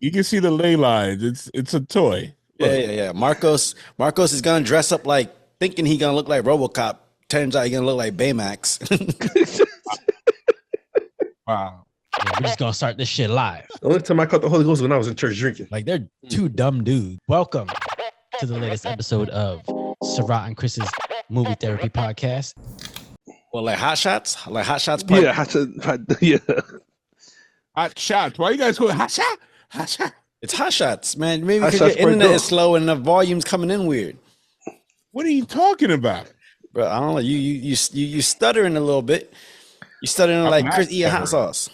You can see the ley lines. It's a toy. Look, Yeah. Marcos is gonna dress up like thinking he gonna look like RoboCop. Turns out he gonna look like Baymax. wow. Yeah, we're just gonna start this shit live. The only time I caught the Holy Ghost was when I was in church drinking. Like they're two dumb dudes. Welcome to the latest episode of Sarat and Chris's Movie Therapy Podcast. Well, like Hot Shots part. Yeah, yeah. Hot shots. Why you guys going hot shot? Hot shot. It's Hot Shots, man. Maybe Hot because Shots your internet part is slow and the volume's coming in weird. What are you talking about? Bro, I don't know. You stuttering a little bit. You stuttering like not Chris eating hot stuttering. sauce.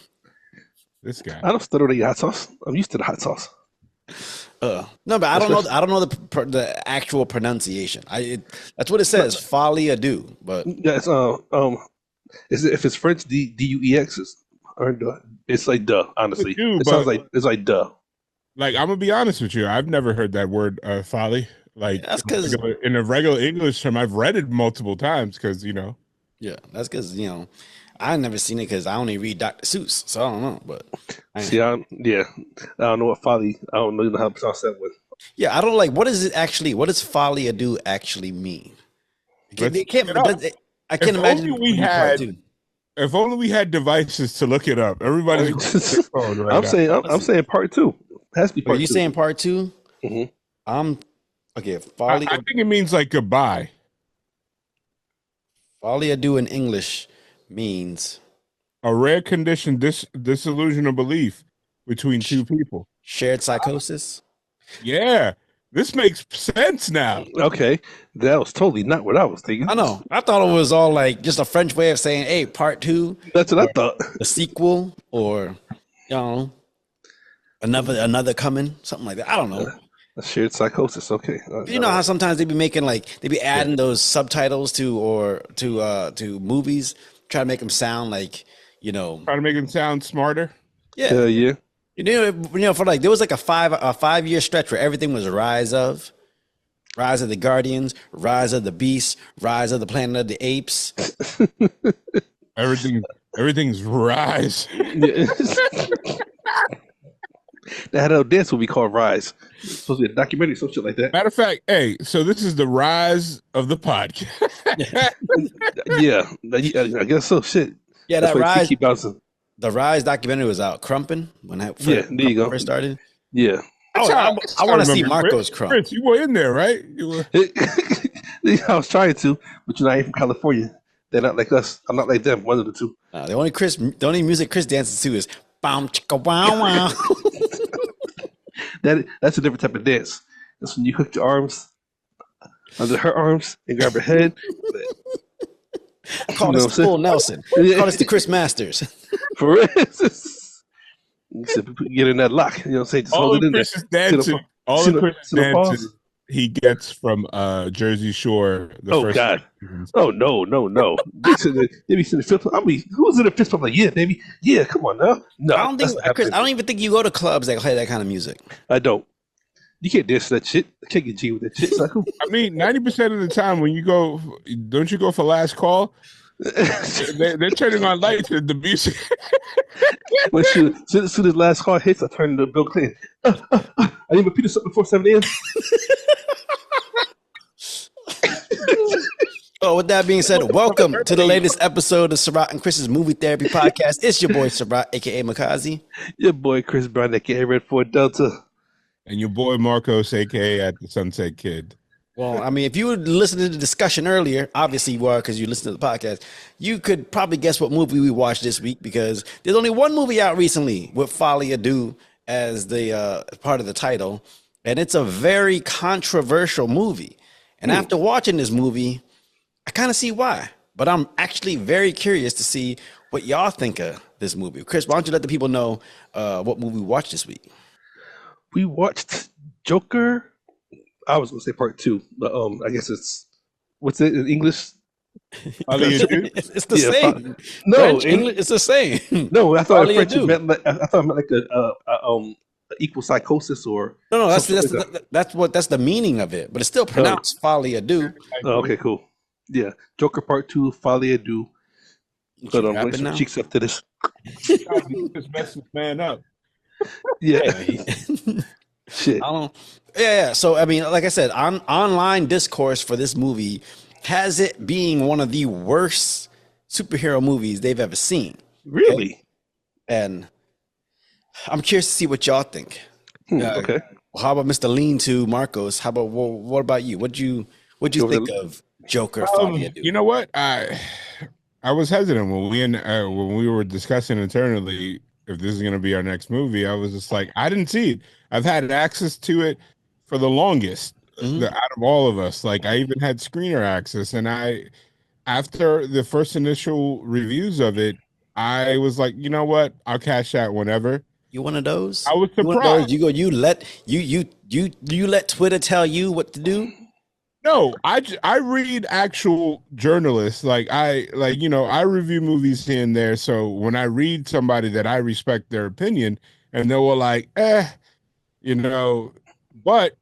This guy. I don't stutter to eat hot sauce. I'm used to the hot sauce. No, but I don't know. I don't know the actual pronunciation. That's what it says. Folie Deux, but Yeah, is it, if it's French, Deux, it's like duh. Honestly, Dude, it sounds like it's like duh. Like, I'm gonna be honest with you. I've never heard that word folly. Like, That's 'cause- in a regular English term, I've read it multiple times because yeah, that's because I never seen it because I only read Dr. Seuss, so I don't know. But See, I don't know what folly. I don't know how to pronounce that one. yeah, I don't like. What is it actually? What does Folie Deux actually mean? Let's It can't. look it up. I can't If imagine. only we it being part had- two. if only we had devices to look it up. Everybody's on their phone right now. I'm saying part two. It has to be Are part you two. saying part two? Mhm. Okay. Folie I think it means like goodbye. Folie Deux in English means A rare condition, disillusion of belief between two people. shared psychosis. Yeah, this makes sense now. Okay, that was totally not what I was thinking. I know. I thought it was all like just a French way of saying, "Hey, part two, That's what I thought. the sequel, or another coming, something like that." I don't know. A shared psychosis. Okay. You know how sometimes they be making they be adding those subtitles to movies, try to make them sound like Try to make it sound smarter. yeah. Yeah. For like there was like a 5-year stretch where everything was Rise of the Guardians, Rise of the Beast, Rise of the Planet of the Apes. Everything's rise. They had a dance movie called Rise. It's supposed to be a documentary, some shit like that. Matter of fact, hey, so this is the rise of the podcast. Yeah, I guess so. Shit. Yeah, That's that why Rise, Kiki bouncing. the Rise documentary was out. Crumpin' when that Yeah, there you go. first started. Yeah. Oh, I want to see Marco's crump. Chris, you were in there, right? You were. I was trying to, but I ain't from California. They're not like us. I'm not like them. One of the two. The only music Chris dances to is bam chicka wow wow. That's a different type of dance. That's when you hook your arms under her arms and grab her head. I call this the full Nelson. I call this the Chris Masters. For real. Get in that lock. You know what I'm saying? Just All hold it the in there. Chris dancing. All the Chris dances he gets from Jersey Shore. Oh God! Oh no! They be sitting fifth. Who's in the fifth? I'm like, yeah, baby, yeah. Come on now. No, I don't think Chris. I don't even think you go to clubs that play that kind of music. I don't. You can't dance to that shit. I can't get G with that shit. It's like, who? I mean, 90% of the time when you go, don't you go for last call? They're turning on lights and the music. When as soon as last call hits, I turn to Bill Clinton. I need my pizza before 7 a.m. Oh, with that being said, welcome to the latest episode of Sarat and Chris's Movie Therapy Podcast. It's your boy Sarat, aka Makazi. Your boy Chris Brown, aka Red Ford Delta. And your boy Marcos, aka at the Sunset Kid. Well, I mean, if you would listen to the discussion earlier, obviously you are because you listened to the podcast, you could probably guess what movie we watched this week because there's only one movie out recently with Folie Deux as the part of the title, and it's a very controversial movie. And after watching this movie, I kind of see why, but I'm actually very curious to see what y'all think of this movie. Chris, why don't you let the people know what movie we watched this week? We watched Joker. I was gonna say part two, but I guess what's it in English? It's the same. No, French, English, it's the same. No, I thought Folie French Deux. meant like a equal psychosis or. No, that's something that's the meaning of it, but it's still pronounced Folie Deux. Oh, okay, cool. Yeah, Joker Part 2, Folie Deux. Hold on, bring some cheeks up to this. Just mess this man up. Yeah. Shit. I don't. Yeah. So I mean, like I said, online discourse for this movie has it being one of the worst superhero movies they've ever seen. Really? And I'm curious to see what y'all think. Okay. How about Mr. Lean to Marcos? How about what about you? What'd you think of Joker? Folie, You know what? I was hesitant when we were discussing internally if this is going to be our next movie. I was just like, I didn't see it. I've had access to it for the longest out of all of us. Like, I even had screener access, and after the first initial reviews of it, I was like, you know what? I'll catch that whenever. You one of those? I was You one of surprised. those? You let Twitter tell you what to do? No, I read actual journalists. I review movies here and there. So when I read somebody that I respect their opinion, and they were like, you know, but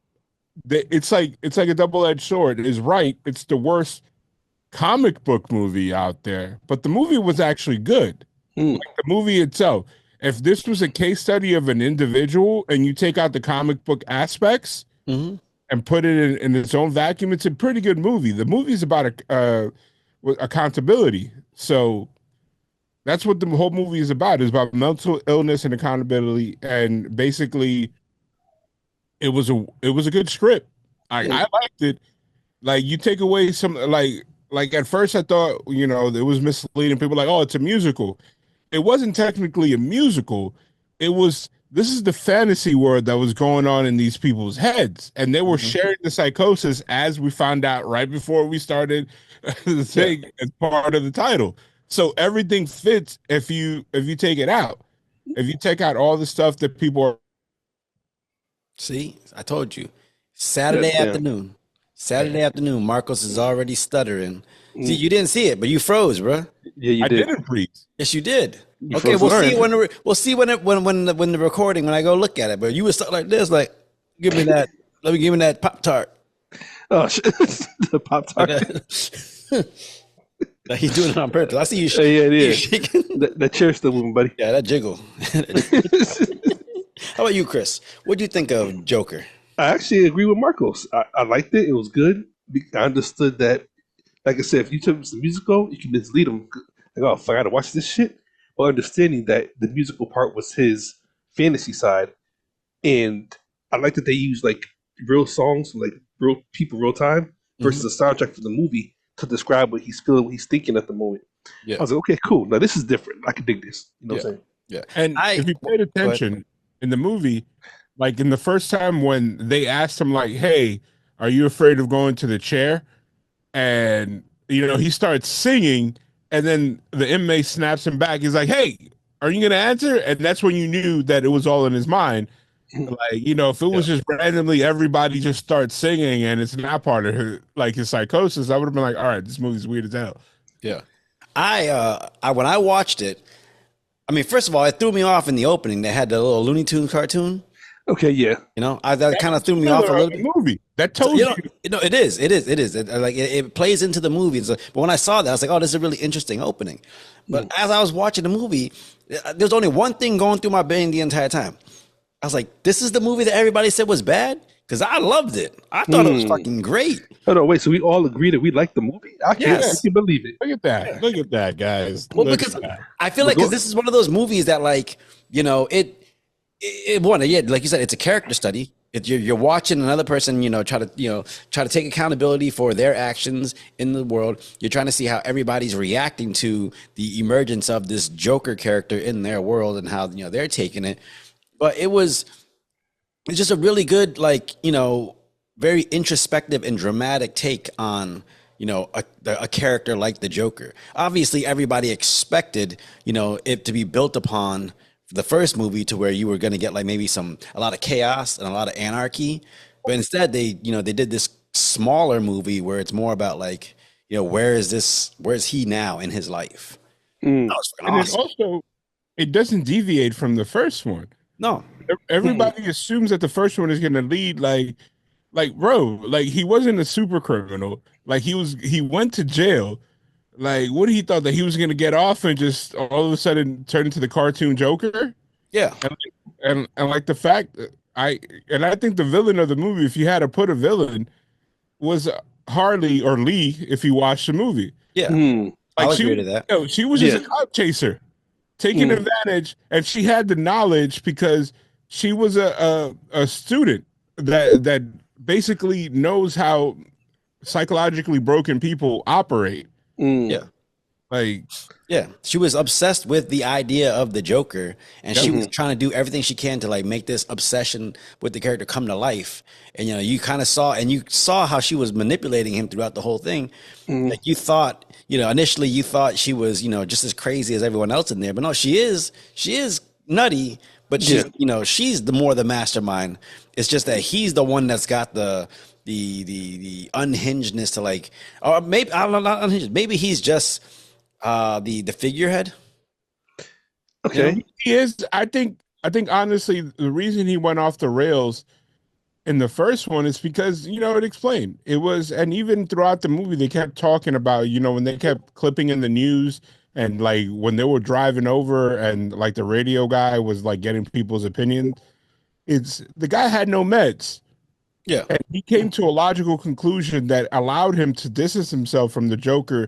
it's like a double-edged sword. It is right. It's the worst comic book movie out there, but the movie was actually good. Like the movie itself. If this was a case study of an individual and you take out the comic book aspects and put it in its own vacuum, it's a pretty good movie. The movie's about accountability. So that's what the whole movie is about. It's about mental illness and accountability. And basically, it was a good script. I liked it. Like, you take away some like at first I thought, it was misleading. People were like, oh, it's a musical. It wasn't technically a musical. This is the fantasy world that was going on in these people's heads, and they were sharing the psychosis, as we found out right before we started the thing as part of the title. So everything fits if you take it out. If you take out all the stuff that people are. See, I told you. Saturday afternoon. Marcos is already stuttering. See, you didn't see it, but you froze, bro. Yeah, you I did. didn't freeze. Yes, you did. You Okay, froze we'll see when the recording, when I go look at it. But you were stuck like this, like, give me that. Let me give me that Pop-Tart. Oh, shit. The Pop-Tart. Like, he's doing it on purpose. I see you. Yeah, it is. Shaking. That chair's still moving, buddy. Yeah, that jiggle. How about you, Chris? What do you think of Joker? I actually agree with Marcos. I liked it. It was good. I understood that, like I said, if you took the musical, you can mislead them. Like, oh, I got to watch this shit. But understanding that the musical part was his fantasy side. And I like that they used like real songs, like real people, real time, versus a soundtrack for the movie to describe what he's feeling, what he's thinking at the moment. Yeah. I was like, okay, cool. Now this is different. I can dig this. You know what I'm saying? Yeah. And if you paid attention in the movie, like in the first time when they asked him, like, hey, are you afraid of going to the chair? And, he starts singing, and then the inmate snaps him back. He's like, hey, are you going to answer? And that's when you knew that it was all in his mind. Like, if it was just randomly everybody just starts singing and it's not part of his psychosis, I would have been like, all right, this movie's weird as hell. Yeah. I when I watched it, I mean, first of all, it threw me off in the opening. They had the little Looney Tunes cartoon. Okay, yeah. That kind of threw me off a little bit. Movie that told you. It is. It plays into the movie. But when I saw that, I was like, oh, this is a really interesting opening. But as I was watching the movie, there's only one thing going through my brain the entire time. I was like, this is the movie that everybody said was bad? Because I loved it. I thought it was fucking great. Oh, no, wait. So we all agree that we like the movie? I can't believe it. Look at that. Yeah. Look at that, guys. Well, because I feel like this is one of those movies that, like, like you said, it's a character study. You're watching another person, try to take accountability for their actions in the world. You're trying to see how everybody's reacting to the emergence of this Joker character in their world and how, they're taking it. But it's just a really good, very introspective and dramatic take on, a character like the Joker. Obviously, everybody expected, it to be built upon the first movie to where you were going to get like maybe a lot of chaos and a lot of anarchy. But instead, they did this smaller movie where it's more about like, where is he now in his life? That was and awesome. Also, it doesn't deviate from the first one. No, everybody assumes that the first one is going to lead like bro, like he wasn't a super criminal. Like he went to jail. Like, what he thought that he was going to get off and just all of a sudden turn into the cartoon Joker? Yeah. And like the fact, I think the villain of the movie, if you had to put a villain, was Harley or Lee. If you watched the movie, Yeah, Mm. I'll like she agree was, to that. she was just a Yeah. cop chaser, taking Mm. advantage, and she had the knowledge because she was a student that basically knows how psychologically broken people operate. Mm. Yeah. Like, Yeah, she was obsessed with the idea of the Joker, and she yep. was trying to do everything she can to like make this obsession with the character come to life. And you kind of saw how she was manipulating him throughout the whole thing. Mm. Like you thought, initially you thought she was, just as crazy as everyone else in there, but no, she is nutty, but she's the mastermind. It's just that he's the one that's got the unhingedness to like, or maybe I don't know, not unhinged. Maybe he's just the figurehead. Okay. He is. I think honestly, the reason he went off the rails in the first one is because it explained it was, and even throughout the movie they kept talking about when they kept clipping in the news and like when they were driving over and like the radio guy was like getting people's opinions. It's the guy had no meds. Yeah. And he came to a logical conclusion that allowed him to distance himself from the Joker,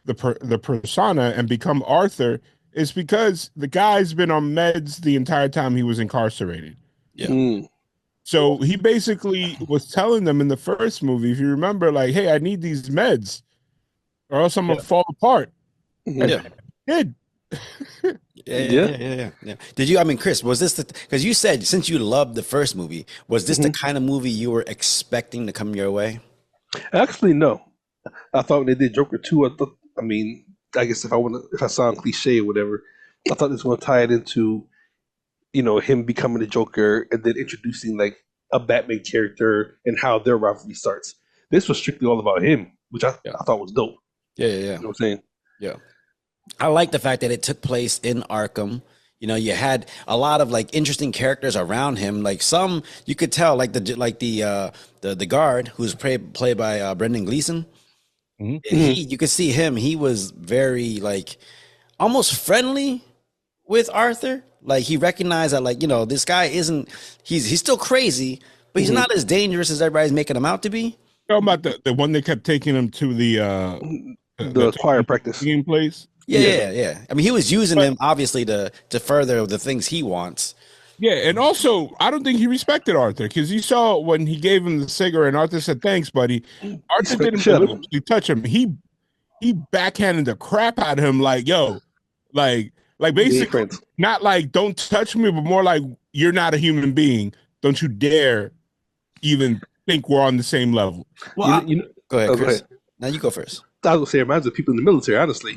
the persona, and become Arthur is because the guy's been on meds the entire time he was incarcerated. Yeah. Mm. So he basically was telling them in the first movie, if you remember, like, hey, I need these meds or else I'm going to fall apart. And Yeah. he did. Yeah. Did you? I mean, Chris, was this because you said since you loved the first movie, was this the kind of movie you were expecting to come your way? Actually, no. I thought when they did Joker 2, I guess if I sound cliche or whatever, I thought this was going to tie it into, him becoming the Joker and then introducing like a Batman character and how their rivalry starts. This was strictly all about him, which I thought was dope. Yeah. You know what I'm saying? Yeah. I like the fact that it took place in Arkham. You had a lot of like interesting characters around him. Like some you could tell, like the guard who's played by Brendan Gleeson. Mm-hmm. You could see him. He was very like almost friendly with Arthur. Like he recognized that, like this guy isn't. He's still crazy, but he's not as dangerous as everybody's making him out to be. Talking about the one that kept taking him to the choir practice game place. Yeah. I mean, he was using them obviously to further the things he wants. Yeah, and also I don't think he respected Arthur because you saw when he gave him the cigarette and Arthur said, "Thanks, buddy." Arthur didn't deliberately touch him. He backhanded the crap out of him, like, "Yo, like basically not like don't touch me, but more like you're not a human being. Don't you dare even think we're on the same level." Well, go ahead, Chris. Now you go first. I was gonna say, it reminds me of people in the military. Honestly,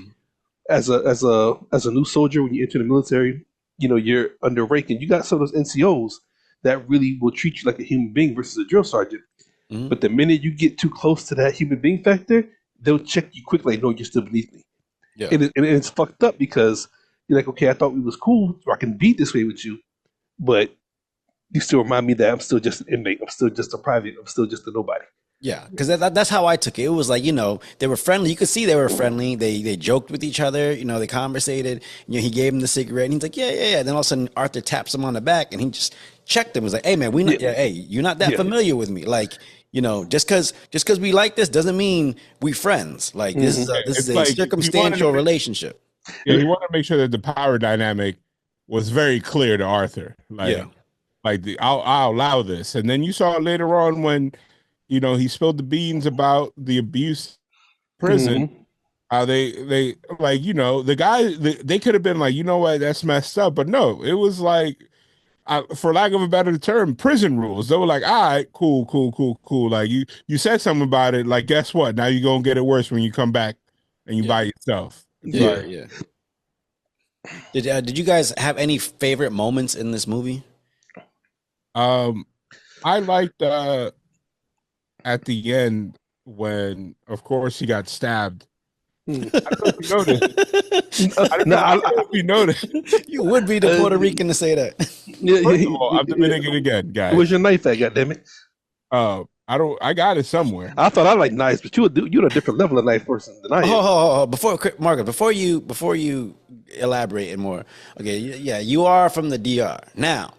as a new soldier, when you enter the military, you're under rank, and you got some of those NCOs that really will treat you like a human being versus a drill sergeant. Mm-hmm. But the minute you get too close to that human being factor, they'll check you quickly. No, you're still beneath me. Yeah, and it's fucked up because you're like, okay, I thought we was cool, or I can be this way with you, but you still remind me that I'm still just an inmate. I'm still just a private. I'm still just a nobody. Yeah, because that's how I took it. It was like, they were friendly. You could see they were friendly. They joked with each other. They conversated. He gave him the cigarette. And he's like, yeah. Then all of a sudden, Arthur taps him on the back, and he just checked him. Was like, hey man, hey, you're not that familiar with me. Like, just because we like this doesn't mean we friends. Like this is a like, circumstantial relationship. Yeah, he wanted to make sure that the power dynamic was very clear to Arthur. Like, I'll allow this. And then you saw it later on when he spilled the beans about the abuse prison. Mm-hmm. How they like, the guy, they could have been like, what, that's messed up. But no, it was like, for lack of a better term, prison rules. They were like, all right, cool. Like you said something about it. Like, guess what? Now you're going to get it worse when you come back and you by yourself. Yeah. Did you guys have any favorite moments in this movie? I liked, at the end when, of course, he got stabbed. I don't know if you noticed. I don't know if you noticed. You would be the Puerto Rican to say that. First of all, I'm Dominican again, guys. Where's your knife at, goddammit? I got it somewhere. I thought I liked knives, but you're a different level of knife person than I am. Oh, before you elaborate more. Okay, yeah, you are from the DR. Now,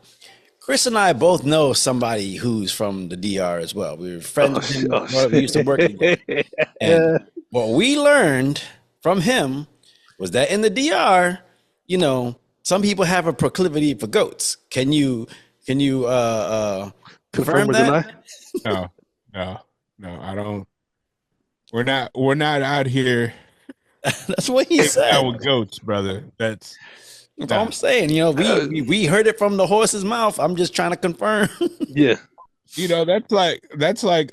Chris and I both know somebody who's from the DR as well. We were friends with him. We used to work together. And what we learned from him was that in the DR, you know, some people have a proclivity for goats. Can you confirm that? No, I don't. We're not out here. That's what he said. With goats, brother. That's all I'm saying. You know, we heard it from the horse's mouth. I'm just trying to confirm. Yeah. You know, that's like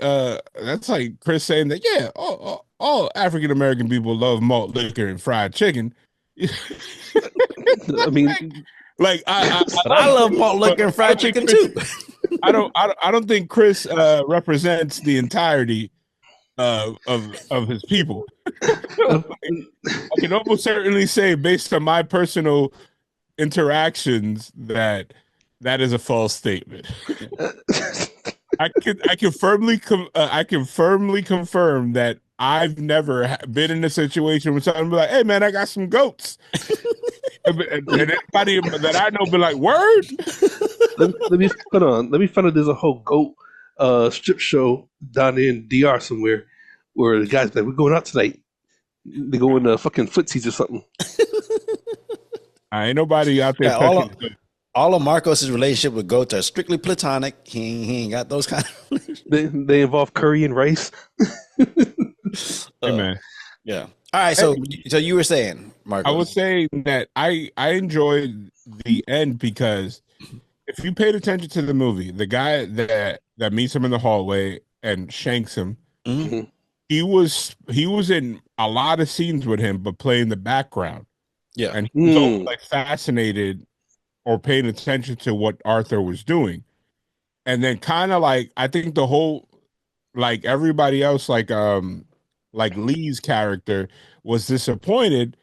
Chris saying that, yeah, all African American people love malt liquor and fried chicken. I mean, I love malt liquor and fried chicken too. I don't think Chris represents the entirety of his people. I can almost certainly say, based on my personal interactions, that is a false statement. I can firmly confirm that I've never been in a situation where someone be like, "Hey man, I got some goats," and anybody that I know be like, "Word." let me find out. There's a whole goat strip show down in DR somewhere where the guys like, "We're going out tonight." They go in fucking footsies or something. Ain't nobody out there. All of Marcos's relationship with goats are strictly platonic. He ain't got those kind of. They involve curry and rice. Hey, man. Yeah. All right. So you were saying, Marcos. I was saying that I enjoyed the end because if you paid attention to the movie, the guy that meets him in the hallway and shanks him, mm-hmm. he was in a lot of scenes with him, but playing the background. Yeah. And he was always like fascinated or paying attention to what Arthur was doing. And then kind of like, I think the whole, like everybody else, like Lee's character was disappointed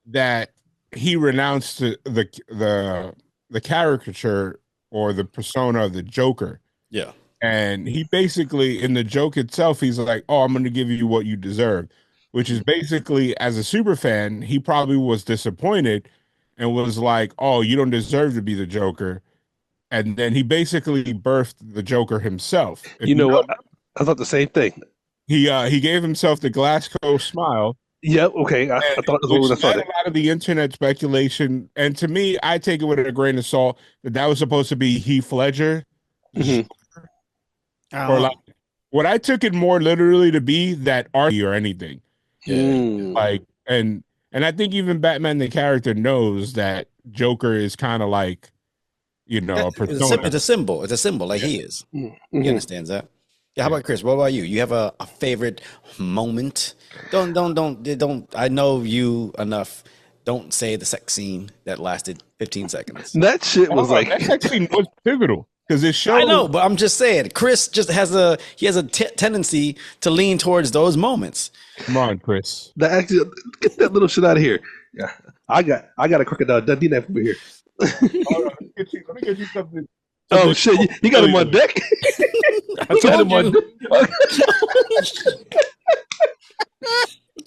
that he renounced the caricature or the persona of the Joker. Yeah. And he basically, in the joke itself, he's like, "Oh, I'm going to give you what you deserve," which is basically, as a super fan, he probably was disappointed and was like, "Oh, you don't deserve to be the Joker." And then he basically birthed the Joker himself. You know what? I thought the same thing. He gave himself the Glasgow smile. Yeah, okay. I thought that's what I thought. A lot of the internet speculation, and to me, I take it with a grain of salt that was supposed to be Heath Ledger. Mm-hmm. Or like, what I took it more literally to be that Archie or anything. Like, and I think even Batman the character knows that Joker is kind of like, you know, a persona. It's a symbol. It's a symbol, like he is. Mm-hmm. He understands that. Yeah. How about Chris? What about you? You have a favorite moment? Don't. I know you enough. Don't say the sex scene that lasted 15 seconds. That shit was like that sex scene was pivotal because it showed. I know, but I'm just saying, Chris just has a tendency to lean towards those moments. Come on, Chris. Actually, get that little shit out of here. Yeah, I got a crocodile Dundee knife over here. Hold on, let me get you something. Oh shit! You got him on deck. I told you.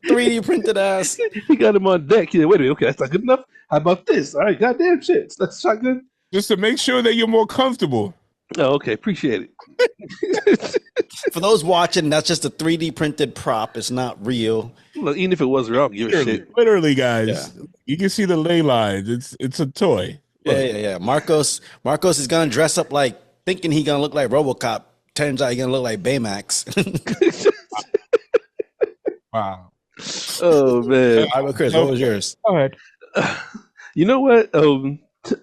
3D printed ass. He got him on deck. Wait a minute. Okay, that's not good enough. How about this? All right, goddamn shit. That's shotgun. Just to make sure that you're more comfortable. Oh, okay. Appreciate it. For those watching, that's just a 3D printed prop. It's not real. Look, even if it was real, I don't give a shit. Literally, guys. Yeah. You can see the ley lines. It's a toy. Yeah. Marcos is gonna dress up like thinking he gonna look like RoboCop. Turns out he's gonna look like Baymax. Wow. Oh man. All right, Chris, what was yours? Go ahead. You know what?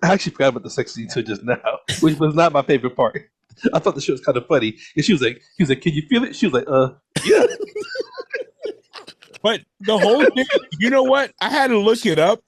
I actually forgot about the sex scene just now, which was not my favorite part. I thought the show was kind of funny. And he was like, "Can you feel it?" She was like, yeah. But the whole thing, you know what? I had to look it up.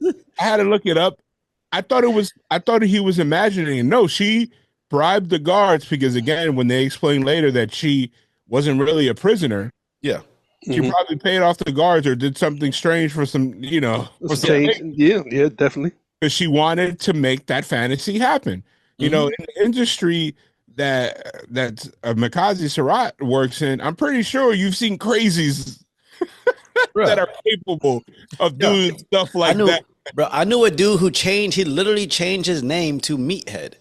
I thought he was imagining. No, she bribed the guards because, again, when they explained later that she wasn't really a prisoner, yeah, she probably paid off the guards or did something strange for some, you know, yeah, definitely, because she wanted to make that fantasy happen. You know, in the industry that Makazi Sarat works in, I'm pretty sure you've seen crazies that are capable of doing stuff like that. Bro, I knew a dude who he literally changed his name to Meathead.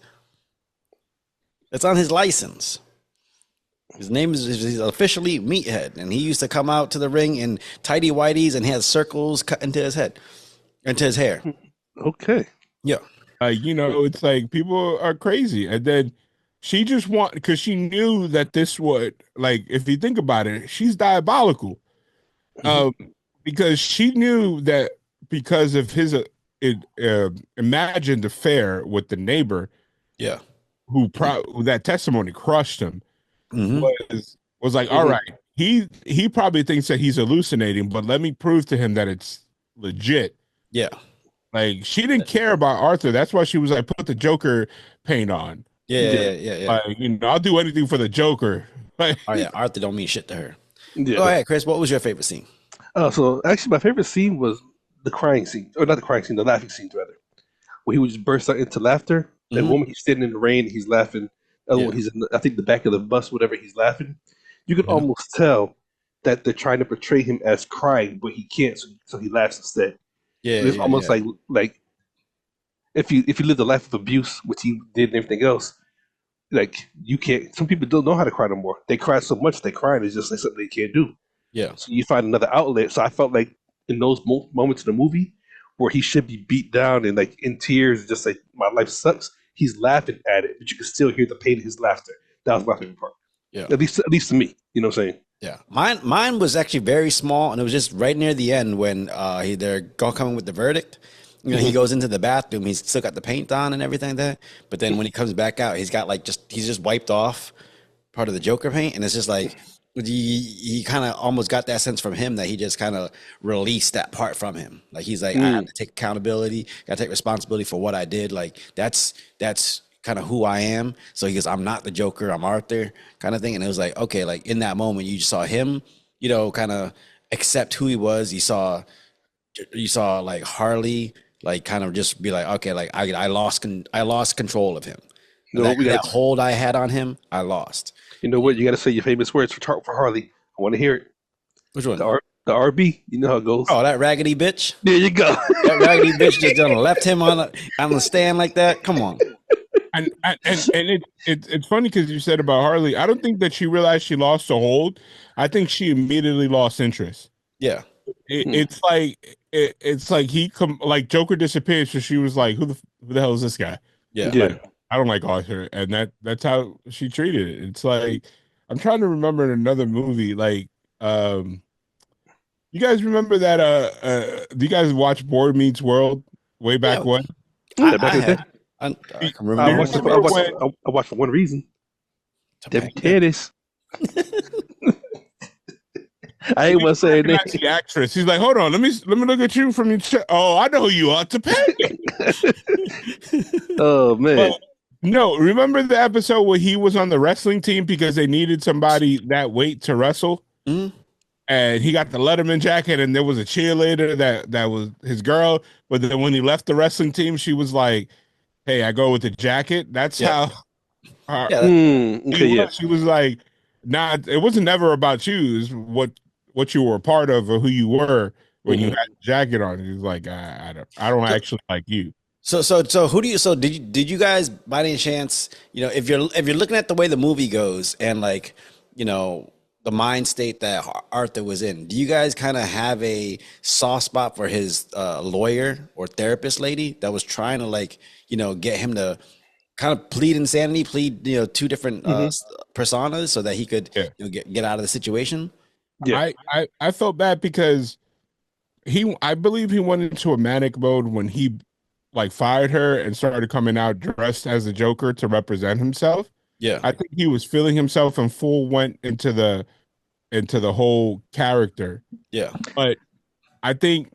It's on his license. His name is he's officially Meathead, and he used to come out to the ring in tidy whities, and he has circles cut into his head, into his hair. Okay. Yeah, It's like people are crazy, and then she just because she knew that this would, like, if you think about it, she's diabolical. Um, because she knew that because of his imagined affair with the neighbor, yeah. who that testimony crushed him, Mm-hmm. was like, all right, he probably thinks that he's hallucinating, but let me prove to him that it's legit. Yeah, Like, she didn't care about Arthur. That's why she was like, put the Joker paint on. yeah. Like, I'll do anything for the Joker. Like, Oh yeah, Arthur don't mean shit to her. Yeah. Go ahead, Chris. What was your favorite scene? So actually, my favorite scene was the crying scene, or not the crying scene, the laughing scene rather, where he would just burst out into laughter. That moment he's standing in the rain, he's laughing. The other one, he's in, I think, the back of the bus, whatever, he's laughing. You could almost tell that they're trying to portray him as crying, but he can't, so he laughs instead. Yeah, It's almost like if you live the life of abuse, which he did and everything else, like you can't. Some people don't know how to cry no more. They cry so much that crying is just like something they can't do. yeah. So you find another outlet. So I felt like in those moments in the movie where he should be beat down and like in tears, just like my life sucks, he's laughing at it, but you can still hear the pain in his laughter. That was my favorite part. Yeah. At least to me. You know what I'm saying? Yeah, mine was actually very small, and it was just right near the end when they're coming with the verdict. He goes into the bathroom. He's still got the paint on and everything like that. But then when he comes back out, he's got he's just wiped off part of the Joker paint, and it's just like he kind of almost got that sense from him that he just kind of released that part from him. Like he's like, I have to take accountability, got to take responsibility for what I did. Like that's kind of who I am. So he goes, I'm not the Joker, I'm Arthur, kind of thing. And it was like, okay, like in that moment, you just saw him, kind of accept who he was. You saw like Harley, like kind of just be like, okay, like I lost control of him. That hold I had on him, I lost. You know what? You got to say your famous words for Harley. I want to hear it. Which one? The RB. You know how it goes. Oh, that raggedy bitch. There you go. That raggedy bitch just done left him on the stand like that. Come on. And it's funny because you said about Harley. I don't think that she realized she lost a hold. I think she immediately lost interest. Yeah. It's like like Joker disappeared, so she was like, who the hell is this guy? Yeah. Like, I don't like Arthur, and that's how she treated it. It's like, I'm trying to remember in another movie, like, you guys remember that? Do you guys watch Boy Meets World way back when? I can remember. I watched for one reason. Them titties. I ain't want to say anything. The actress. He's like, hold on, let me look at you from your chest. Oh, I know who you are. Topanga. Oh man. But, no, remember the episode where he was on the wrestling team because they needed somebody that weight to wrestle? Mm-hmm. And he got the Letterman jacket, and there was a cheerleader that was his girl. But then when he left the wrestling team, she was like, hey, I go with the jacket. That's how she was like, nah, it wasn't never about you. It's what you were a part of or who you were when you had the jacket on. He was like, I don't actually like you. So who do you? So did you guys by any chance? If you're looking at the way the movie goes and like the mind state that Arthur was in, do you guys kind of have a soft spot for his lawyer or therapist lady that was trying to get him to kind of plead insanity, two different personas so that he could get out of the situation? Yeah, I felt bad because I believe he went into a manic mode when he like fired her and started coming out dressed as a Joker to represent himself. Yeah, I think he was feeling himself and went into the whole character. Yeah, but I think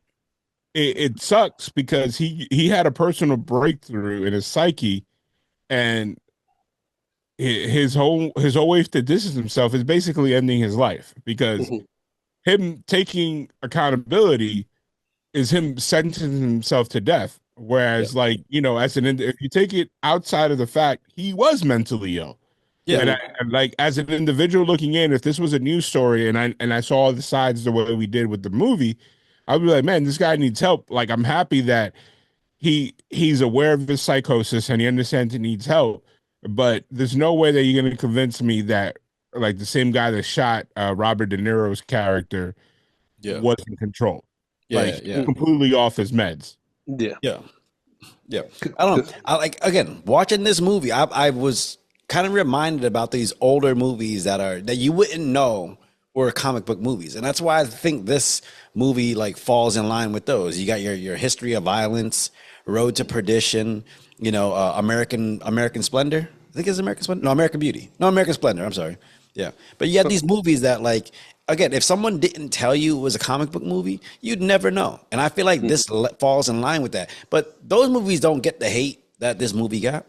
it sucks because he had a personal breakthrough in his psyche, and his whole way to distance himself is basically ending his life because him taking accountability is him sentencing himself to death. Whereas, if you take it outside of the fact he was mentally ill, and like as an individual looking in, if this was a news story and I saw all the sides the way we did with the movie, I'd be like, man, this guy needs help. Like, I'm happy that he's aware of his psychosis and he understands he needs help. but there's no way that you're gonna convince me that like the same guy that shot Robert De Niro's character Yeah. was in control. Like Yeah. Yeah. completely off his meds. Yeah. Yeah. Yeah. I don't know. I like again watching this movie. I was kind of reminded about these older movies that you wouldn't know were comic book movies, and that's why I think this movie like falls in line with those. You got your History of Violence, Road to Perdition, American Splendor. I think it's American Splendor. No, American Beauty. No, American Splendor. I'm sorry. Yeah, but you got these movies that like again, if someone didn't tell you it was a comic book movie, you'd never know. And I feel like this falls in line with that. But those movies don't get the hate that this movie got.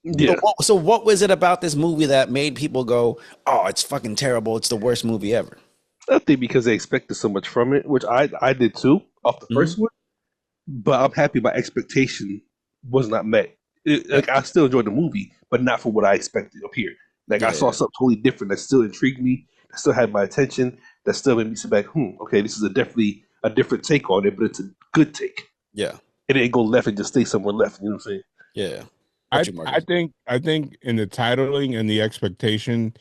Yeah. So what was it about this movie that made people go, "Oh, it's fucking terrible. It's the worst movie ever"? I think because they expected so much from it, which I did too off the first one. But I'm happy my expectation was not met. Like I still enjoyed the movie, but not for what I expected up here. Like I saw something totally different that still intrigued me, that still had my attention, that still made me sit back. Okay, this is definitely a different take on it, but it's a good take. Yeah, It didn't go left and just stay somewhere left. You know what I'm saying? yeah. I think in the titling and the expectation,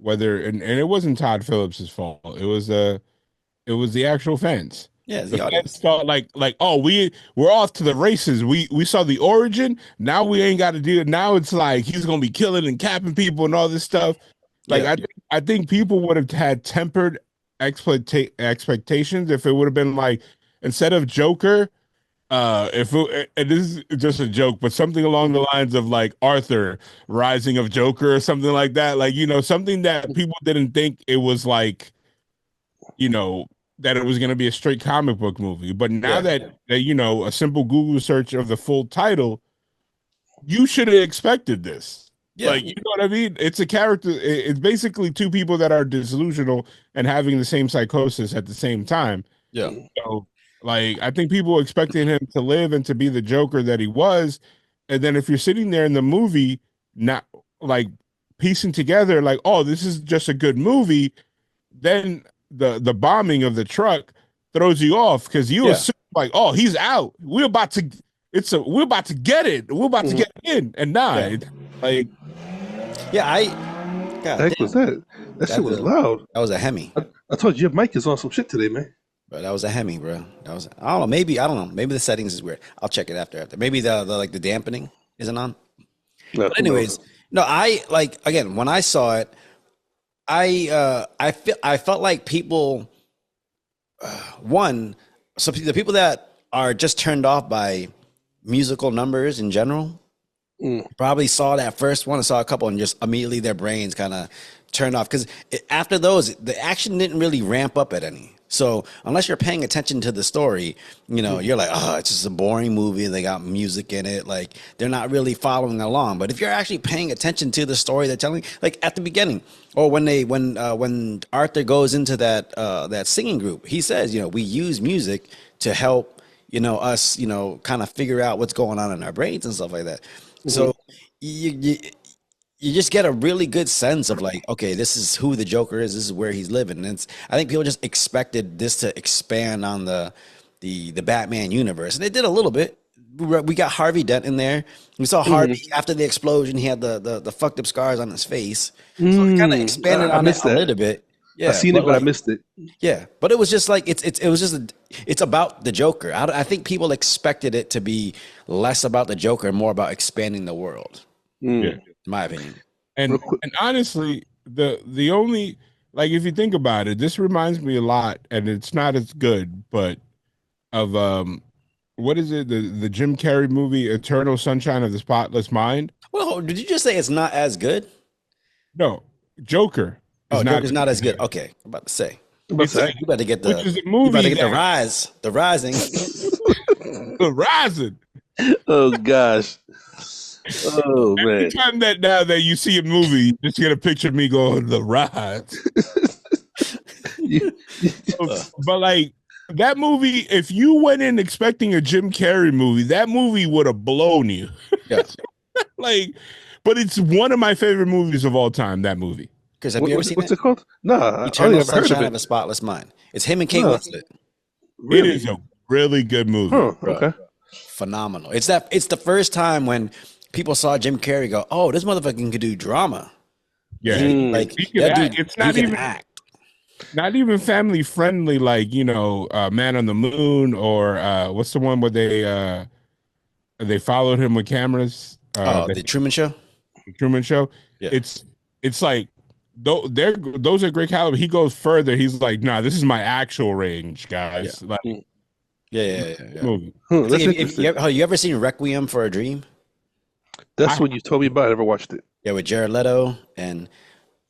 and it wasn't Todd Phillips's fault. It was the actual fans. Yeah, The the audience. fans thought like, oh, we're off to the races. We saw the origin. Now we ain't got to do it. Now it's like he's gonna be killing and capping people and all this stuff. Like I think people would have had tempered expectations if it would have been like instead of Joker. And this is just a joke, but something along the lines of like Arthur Rising of Joker or something like that, like something that people didn't think it was like, that it was going to be a straight comic book movie. But now that a simple Google search of the full title, you should have expected this. Yeah. Like, you know what I mean? It's a character. It's basically two people that are delusional and having the same psychosis at the same time. Yeah. So, like, I think people expected him to live and to be the Joker that he was. And then if you're sitting there in the movie, not like piecing together, like, oh, this is just a good movie, then the bombing of the truck throws you off because you assume like, oh, he's out. We're about to get it. We're about to get in. And it's like, God, heck was that? That shit was loud. That was a Hemi. I told you your mic is on some shit today, man. But that was a Hemi, bro. I don't know. Maybe the settings is weird. I'll check it after. Maybe the dampening isn't on. No, but anyways, no, I like again when I saw it, I felt like people, the people that are just turned off by musical numbers in general, probably saw that first one and saw a couple and just immediately their brains kind of turned off because after those the action didn't really ramp up at any. So unless you're paying attention to the story, you're like, oh, it's just a boring movie. They got music in it. Like they're not really following along. But if you're actually paying attention to the story they're telling, like at the beginning, or when Arthur goes into that singing group, he says, we use music to help, us, kind of figure out what's going on in our brains and stuff like that. Mm-hmm. So you just get a really good sense of like, okay, this is who the Joker is. This is where he's living. And I think people just expected this to expand on the Batman universe, and it did a little bit. We got Harvey Dent in there. We saw Harvey after the explosion. He had the fucked up scars on his face, so it kind of expanded on it a little bit. Yeah, I seen it, but I missed it. Yeah, but it was just like it's about the Joker. I think people expected it to be less about the Joker and more about expanding the world. Yeah. In my opinion. And honestly, the only, like, if you think about it, this reminds me a lot, and it's not as good, but of what is it, the Jim Carrey movie Eternal Sunshine of the Spotless Mind? Well, did you just say it's not as good? No, Joker. Joker's not as good. Okay, I'm about to say. You better get the rise, the rising. The rising. Oh gosh. Oh man! Every time now that you see a movie, you just get a picture of me going the rise. But like that movie, if you went in expecting a Jim Carrey movie, that movie would have blown you. Yeah. But it's one of my favorite movies of all time. That movie. Because have you ever seen what's it called? No, Eternal Sunshine of a Spotless Mind. It's him and Kate Winslet. Really? It is a really good movie. Okay. Phenomenal. It's the first time when people saw Jim Carrey go, "Oh, this motherfucker can do drama." Yeah, Like he can that act. dude, It's he not can even act. not even family friendly, like Man on the Moon, or what's the one where they followed him with cameras, Oh, the Truman Show. the Truman Show. Yeah. It's like those are great caliber. He goes further. He's like, nah, this is my actual range, guys. Like Yeah. movie. It's like That's if interesting. you ever seen Requiem for a Dream? That's what you told me about. I never watched it. Yeah, with Jared Leto and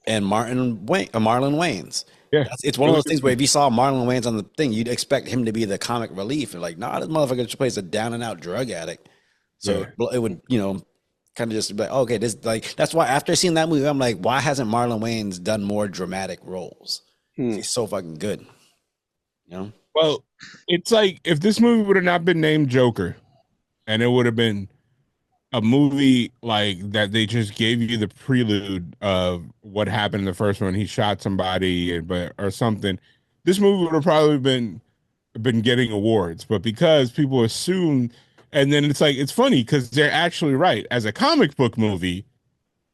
Marlon Wayans. Yeah, It's one of those things where if you saw Marlon Wayans on the thing, you'd expect him to be the comic relief. And like, nah, this motherfucker just plays a down and out drug addict. So it would, kind of just be like, okay, this like that's why after seeing that movie, I'm like, why hasn't Marlon Wayans done more dramatic roles? He's so fucking good. Well, it's like if this movie would have not been named Joker, and it would have been a movie like that, they just gave you the prelude of what happened in the first one. He shot somebody, or something. This movie would have probably been getting awards, but because people assume, and then it's funny because they're actually right. As a comic book movie,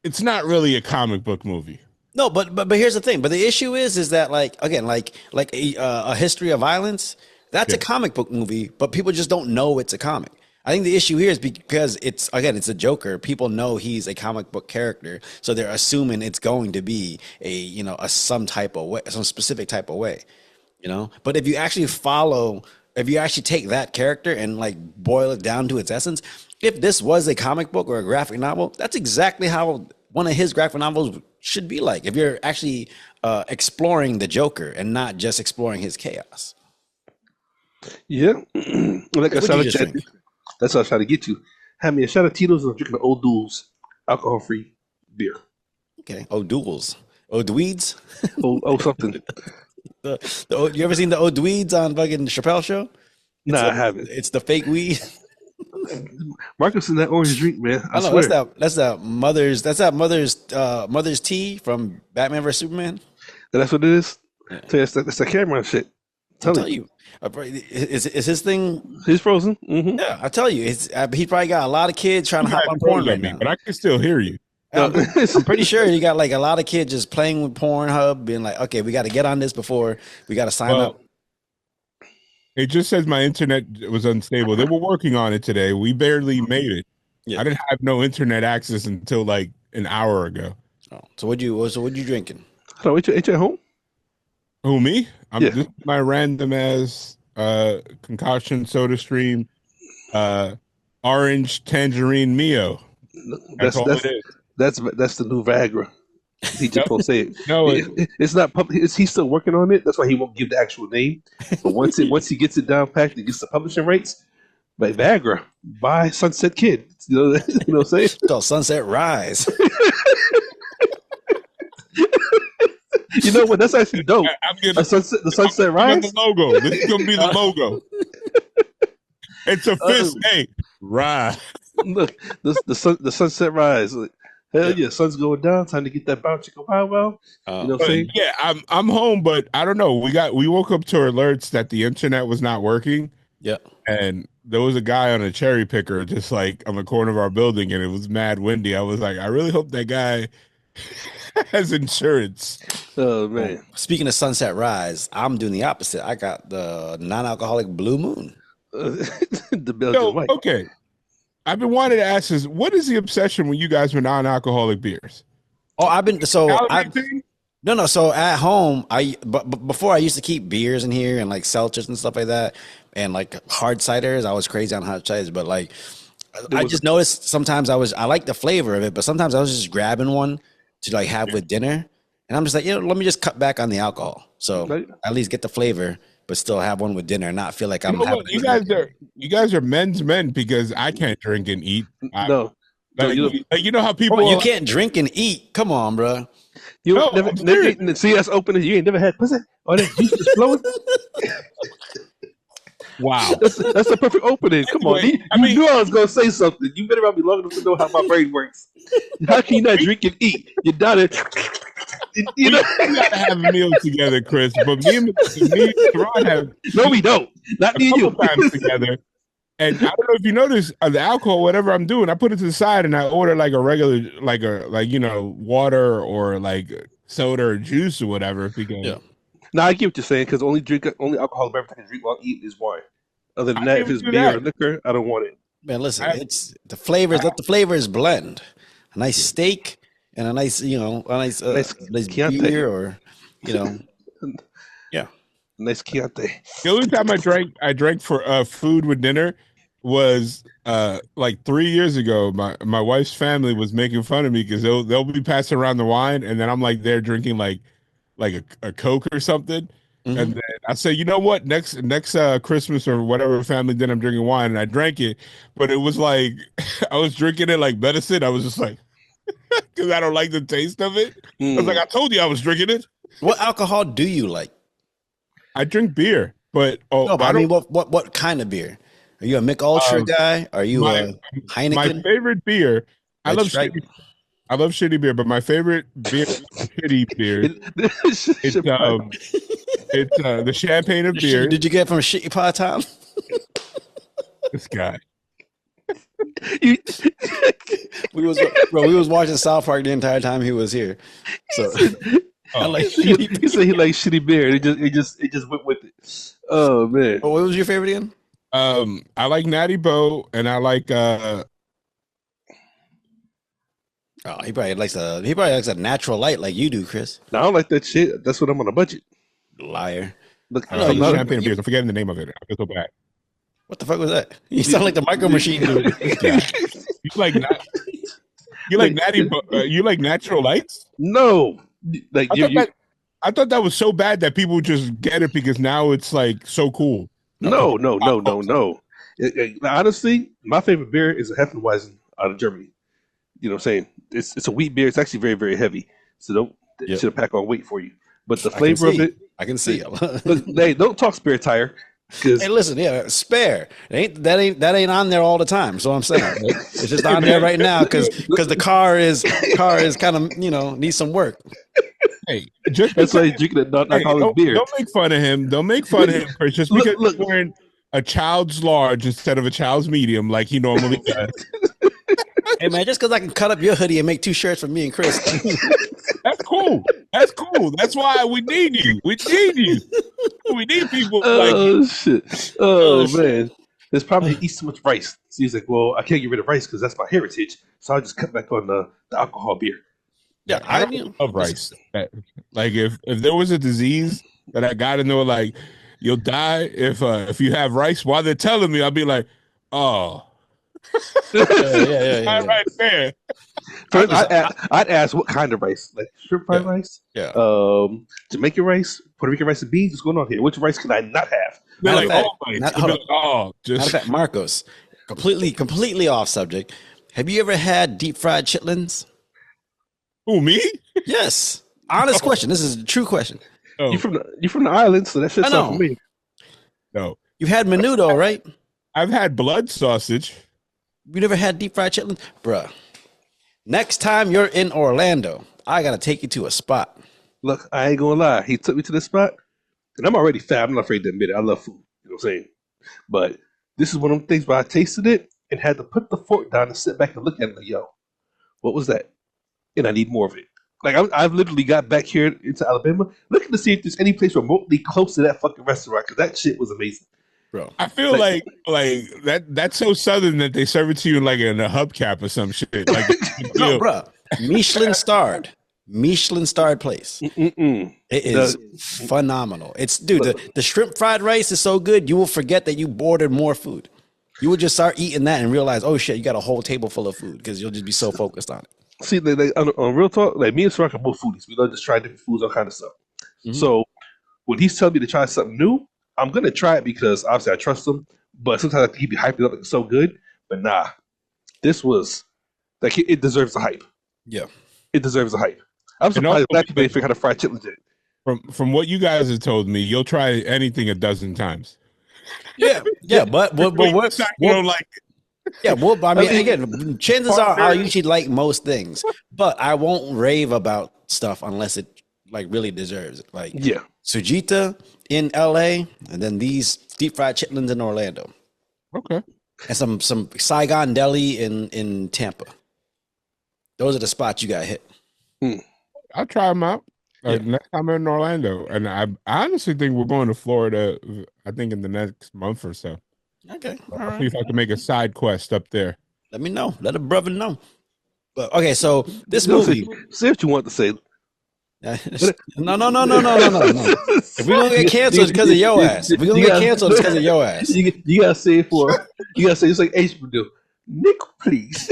it's not really a comic book movie. No, but here's the thing. But the issue is that like again, like a History of Violence, that's a comic book movie, but people just don't know it's a comic. I think the issue here is because it's a Joker. People know he's a comic book character, so they're assuming it's going to be some type of way, some specific type of way, But if you actually take that character and like boil it down to its essence, if this was a comic book or a graphic novel, that's exactly how one of his graphic novels should be like. If you're actually exploring the Joker and not just exploring his chaos. Yeah, like I said, that's what I was trying to get to. Have me a shot of Tito's and I'm drinking Old Duels alcohol-free beer. Okay, O'Doul's, O'Dweeds. Something. You ever seen the O'Dweeds on fucking Chappelle Show? I haven't. It's the fake weed. Marcus in that orange drink, man. I know swear. that's that mother's tea from Batman vs Superman. That's what it is. Yeah. So that's the camera shit. I'll tell you. Is his thing? He's frozen. Mm-hmm. Yeah, I tell you, he probably got a lot of kids trying to hop on porn right now. But I can still hear you. I'm pretty sure you got like a lot of kids just playing with Pornhub, being like, okay, we got to get on this before we got to sign up. It just says my internet was unstable. They were working on it today. We barely made it. Yeah. I didn't have no internet access until like an hour ago. Oh, so what you drinking? So ain't you at home? Who, me? This is my random ass concoction soda stream, orange tangerine Mio. That's all it is. That's the new Viagra. He just won't say it. No, it's not public. He's still working on it. That's why he won't give the actual name. But once he gets it down packed, he gets the publishing rights. Like Viagra, buy Sunset Kid. You know what I'm saying? It's called Sunset Rise. You know what? That's actually dope. The Sunset Rise. The logo. This is gonna be the logo. It's a fist. Hey, rise. Look, the Sunset Rise. Hell yeah, sun's going down. Time to get that bounce chicken pow wow. You know what I'm saying? Yeah, I'm home, but I don't know. We woke up to alerts that the internet was not working. Yeah, and there was a guy on a cherry picker just like on the corner of our building, and it was mad windy. I was like, I really hope that guy has insurance. Oh man! Speaking of Sunset Rise, I'm doing the opposite. I got the non-alcoholic Blue Moon. The Belgian white. Okay. I've been wanting to ask this: what is the obsession with you guys with non-alcoholic beers? Oh, No. So at home, before I used to keep beers in here and like seltzers and stuff like that, and like hard ciders. I was crazy on hard ciders, but like I just noticed sometimes I like the flavor of it, but sometimes I was just grabbing one to like have with dinner, and I'm just like, let me just cut back on the alcohol, so at least get the flavor, but still have one with dinner and not feel like I'm having. You guys are men's men because I can't drink and eat. No. You know how people you can't drink and eat. Come on, bro. You never see us open it. You ain't never had pussy or that juice just flowing. Wow, that's a perfect opening. Come on, you knew I was gonna say something. You better not be long enough to know how my brain works. How can you not drink and eat? You done it. We gotta have a meal together, Chris. But me and Ron have no, we don't. Not me and you. Times together. And I don't know if you notice the alcohol, whatever I'm doing, I put it to the side and I order like a regular, water or like soda or juice or whatever. Because Yeah. Now I get what you're saying because only alcohol beverage I can drink while eating is wine. Other than I that, can't if even it's do beer that. or liquor, I don't want it. Man, listen, I, it's the flavors. Let the flavors blend. A nice steak and a nice, Nice nice Chianti, beer, or you know, yeah. nice Chianti. the only time I drank for food with dinner was like 3 years ago. My wife's family was making fun of me because they'll be passing around the wine, and then I'm like there drinking like a Coke or something. Hmm. And then I said, you know what? Next Christmas or whatever family dinner, I'm drinking wine, and I drank it, but it was like I was drinking it like medicine. I was just like, because I don't like the taste of it. I was like, Mm. I told you I was drinking it. What alcohol do you like? I drink beer, but No, but I I mean, don't. what kind of beer? Are you a Mick Ultra Um, guy? Are you my a my Heineken, favorite beer. I Red love Stripe? shitty. I love shitty beer, but my favorite beer, shitty beer. It's Should probably- the champagne of beers. Did you get it from Shitty Pot Tom? This guy. you- We was watching South Park the entire time he was here. So I Oh, like he said he likes shitty beer. It just went with it. Oh man. Oh, what was your favorite again? I like Natty Boh, and I like Oh, he probably likes a natural light like you do, Chris. I don't like that shit. That's what I'm on a budget. Liar. Look, No, I'm you- not. champagne of beers. I'm forgetting the name of it. I feel so bad. What the fuck was that? You sound like the micro machine dude. This guy. You like you like Natty Boh, you like natural lights? No, like I you, thought you that I thought that was so bad that people just get it because now it's like so cool. no, no, no, no, no. Honestly, my favorite beer is a Hefeweizen out of Germany. You know what I'm saying? It's a wheat beer. It's actually very, very heavy. So don't it Yep. should pack on weight for you. But the I can flavor of see. it, I can see. look, hey, don't talk spare tire because Hey, listen, yeah, spare. That ain't on there all the time. So I'm saying right? It's just on there right now because the car is kind of needs some work. Hey, just that's why because, he's drinking a hey, non-alcoholic beer. don't make fun of him. Don't make fun of him, Chris. Just Look, because look. he's wearing a child's large instead of a child's medium, like he normally does. Hey man, just because I can cut up your hoodie and make 2 shirts for me and Chris. That's cool. That's cool. That's why we need you. We need you. We need people like you. Oh shit! Oh man, there's probably he eats too much rice. So he's like, well, I can't get rid of rice because that's my heritage. So I'll just cut back on the alcohol beer. Yeah, I love rice. Like if there was a disease that I got and they were like, you'll die if you have rice, while they're telling me, I'll be like, oh, Yeah. right there. First, I'd ask what kind of rice, like shrimp fried rice, Yeah. Jamaican rice, Puerto Rican rice and beans. What's going on here? Which rice can I not have? They're Matter like, of fact, oh, not- they're hold like, oh, Matter of just fact, Marcos, completely off subject. Have you ever had deep fried chitlins? who, me? Yes. Honest question. This is a true question. No, You from the island, so that shit's I not know. for me. no. You had menudo, right? I've had blood sausage. You never had deep fried chitlins? Bruh. Next time you're in Orlando, I gotta take you to a spot. Look, I ain't gonna lie. He took me to this spot, and I'm already fat. I'm not afraid to admit it. I love food. You know what I'm saying? But this is one of them things where I tasted it and had to put the fork down and sit back and look at it like, yo, what was that? And I need more of it. Like I've literally got back here into Alabama looking to see if there's any place remotely close to that fucking restaurant because that shit was amazing. Bro. I feel like that's so southern that they serve it to you like in a hubcap or some shit. Like No, bruh. Michelin starred place. Mm-mm. It is phenomenal. It's the shrimp fried rice is so good you will forget that you ordered more food. You will just start eating that and realize, oh shit, you got a whole table full of food because you'll just be so focused on it. See, on real talk, like me and Sirach are both foodies. We love just trying different foods, all kind of stuff. Mhm. So when he's telling me to try something new, I'm gonna try it because obviously I trust him. But sometimes I think he'd be hyping it up like it's so good. But nah, this was like it deserves the hype. Yeah. It deserves the hype. I'm And surprised also black people didn't figure out how to fry chitlins yet. from what you guys have told me, you'll try anything a dozen times. Yeah. But You don't like yeah, well, I mean, I mean- again, chances are I'll usually like most things, but I won't rave about stuff unless it like really deserves it. Like Yeah. Sujita in LA, and then these deep fried chitlins in Orlando. okay. and some Saigon Deli in Tampa. Those are the spots you got to hit. I'll try them out. Yeah. Next time I'm in Orlando, and I honestly think we're going to Florida. I think in the next month or so. Okay, all I'll right. see if I can make a side quest up there. Let me know. Let a brother know. But okay, so this No, movie. say what you want to say. No. If we're gonna get canceled, it's because of your ass. If we're gonna get canceled, it's because of your ass. You gotta say it for. You gotta say it's like H would do. Nick, please.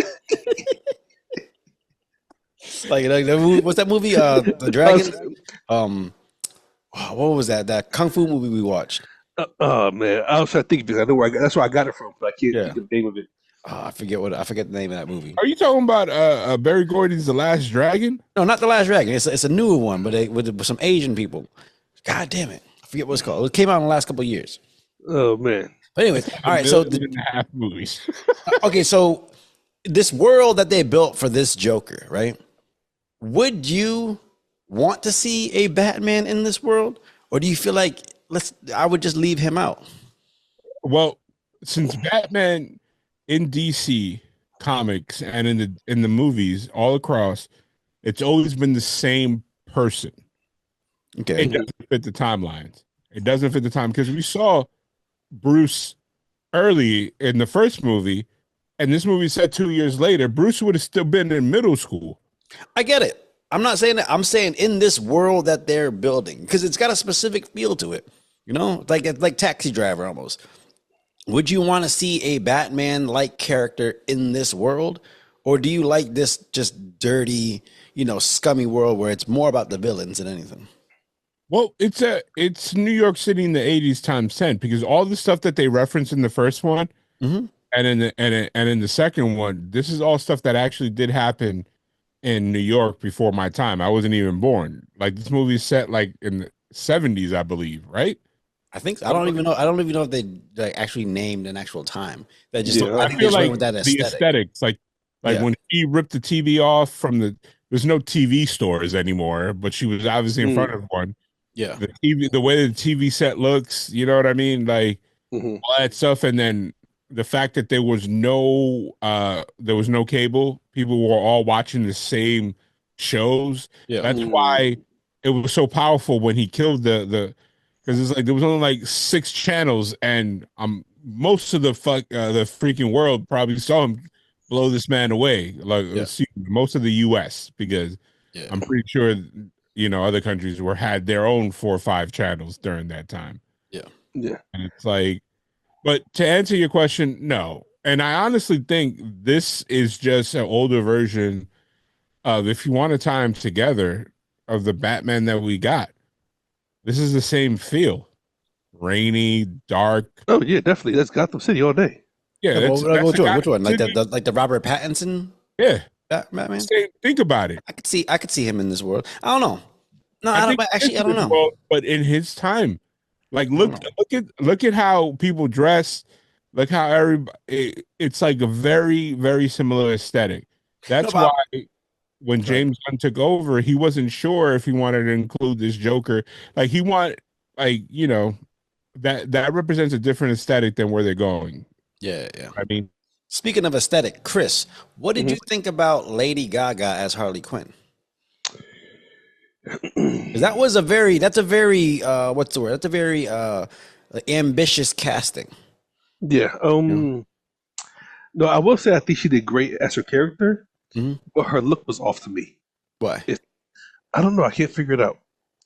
Like the movie, what's that movie? The Dragon. What was that? That kung fu movie we watched. Oh man, I was trying to think because I know that's where I got it from, but I can't think of the name of it. I forget the name of that movie. Are you talking about Barry Gordy's The Last Dragon? No, not The Last Dragon. It's a newer one, but with some Asian people. God damn it, I forget what it's called. It came out in the last couple of years. Oh man. But anyways, all right. So half movies. Okay, so this world that they built for this Joker, right? Would you want to see a Batman in this world, or do you feel like I would just leave him out? Well, since Batman in DC comics and in the movies all across, it's always been the same person. Okay, It doesn't fit the timelines. It doesn't fit the time because we saw Bruce early in the first movie, and this movie set 2 years later. Bruce would have still been in middle school. I get it. I'm not saying that. I'm saying in this world that they're building, because it's got a specific feel to it. You know, like Taxi Driver almost. Would you want to see a Batman-like character in this world, or do you like this just dirty, scummy world where it's more about the villains than anything? Well, it's New York City in the 80s times 10 because all the stuff that they reference in the first one and in the second one, this is all stuff that actually did happen in New York before my time. I wasn't even born. Like this movie is set like in the 70s, I believe, right? I think so. I don't even know if they actually named an actual time. They just I feel like with that the aesthetics, like when he ripped the TV off from there's no TV stores anymore, but she was obviously in front of one. Yeah, the way the TV set looks, you know what I mean, like all that stuff, and then the fact that there was no cable, people were all watching the same shows. Yeah, that's why it was so powerful when he killed the because it's like there was only like 6 channels, and most of the freaking world probably saw him blow this man away. Like most of the U.S. because I'm pretty sure other countries had their own 4 or 5 channels during that time. Yeah. And it's like, but to answer your question, no. And I honestly think this is just an older version of, if you want to tie them together, of the Batman that we got. This is the same feel. Rainy, dark. Oh yeah, definitely. That's Gotham City all day. Yeah, which one? Like the Robert Pattinson? Yeah. Batman? Think about it. I could see him in this world. I don't know. No, I don't know. World, but in his time, like look at how people dress. Look how it's like a very, very similar aesthetic. That's why when James Gunn took over, he wasn't sure if he wanted to include this Joker. Like that represents a different aesthetic than where they're going. Yeah. I mean, speaking of aesthetic, Chris, what did you think about Lady Gaga as Harley Quinn? That's a very what's the word? That's a very ambitious casting. Yeah. No, I will say I think she did great as her character, but her look was off to me. Why? I don't know. I can't figure it out.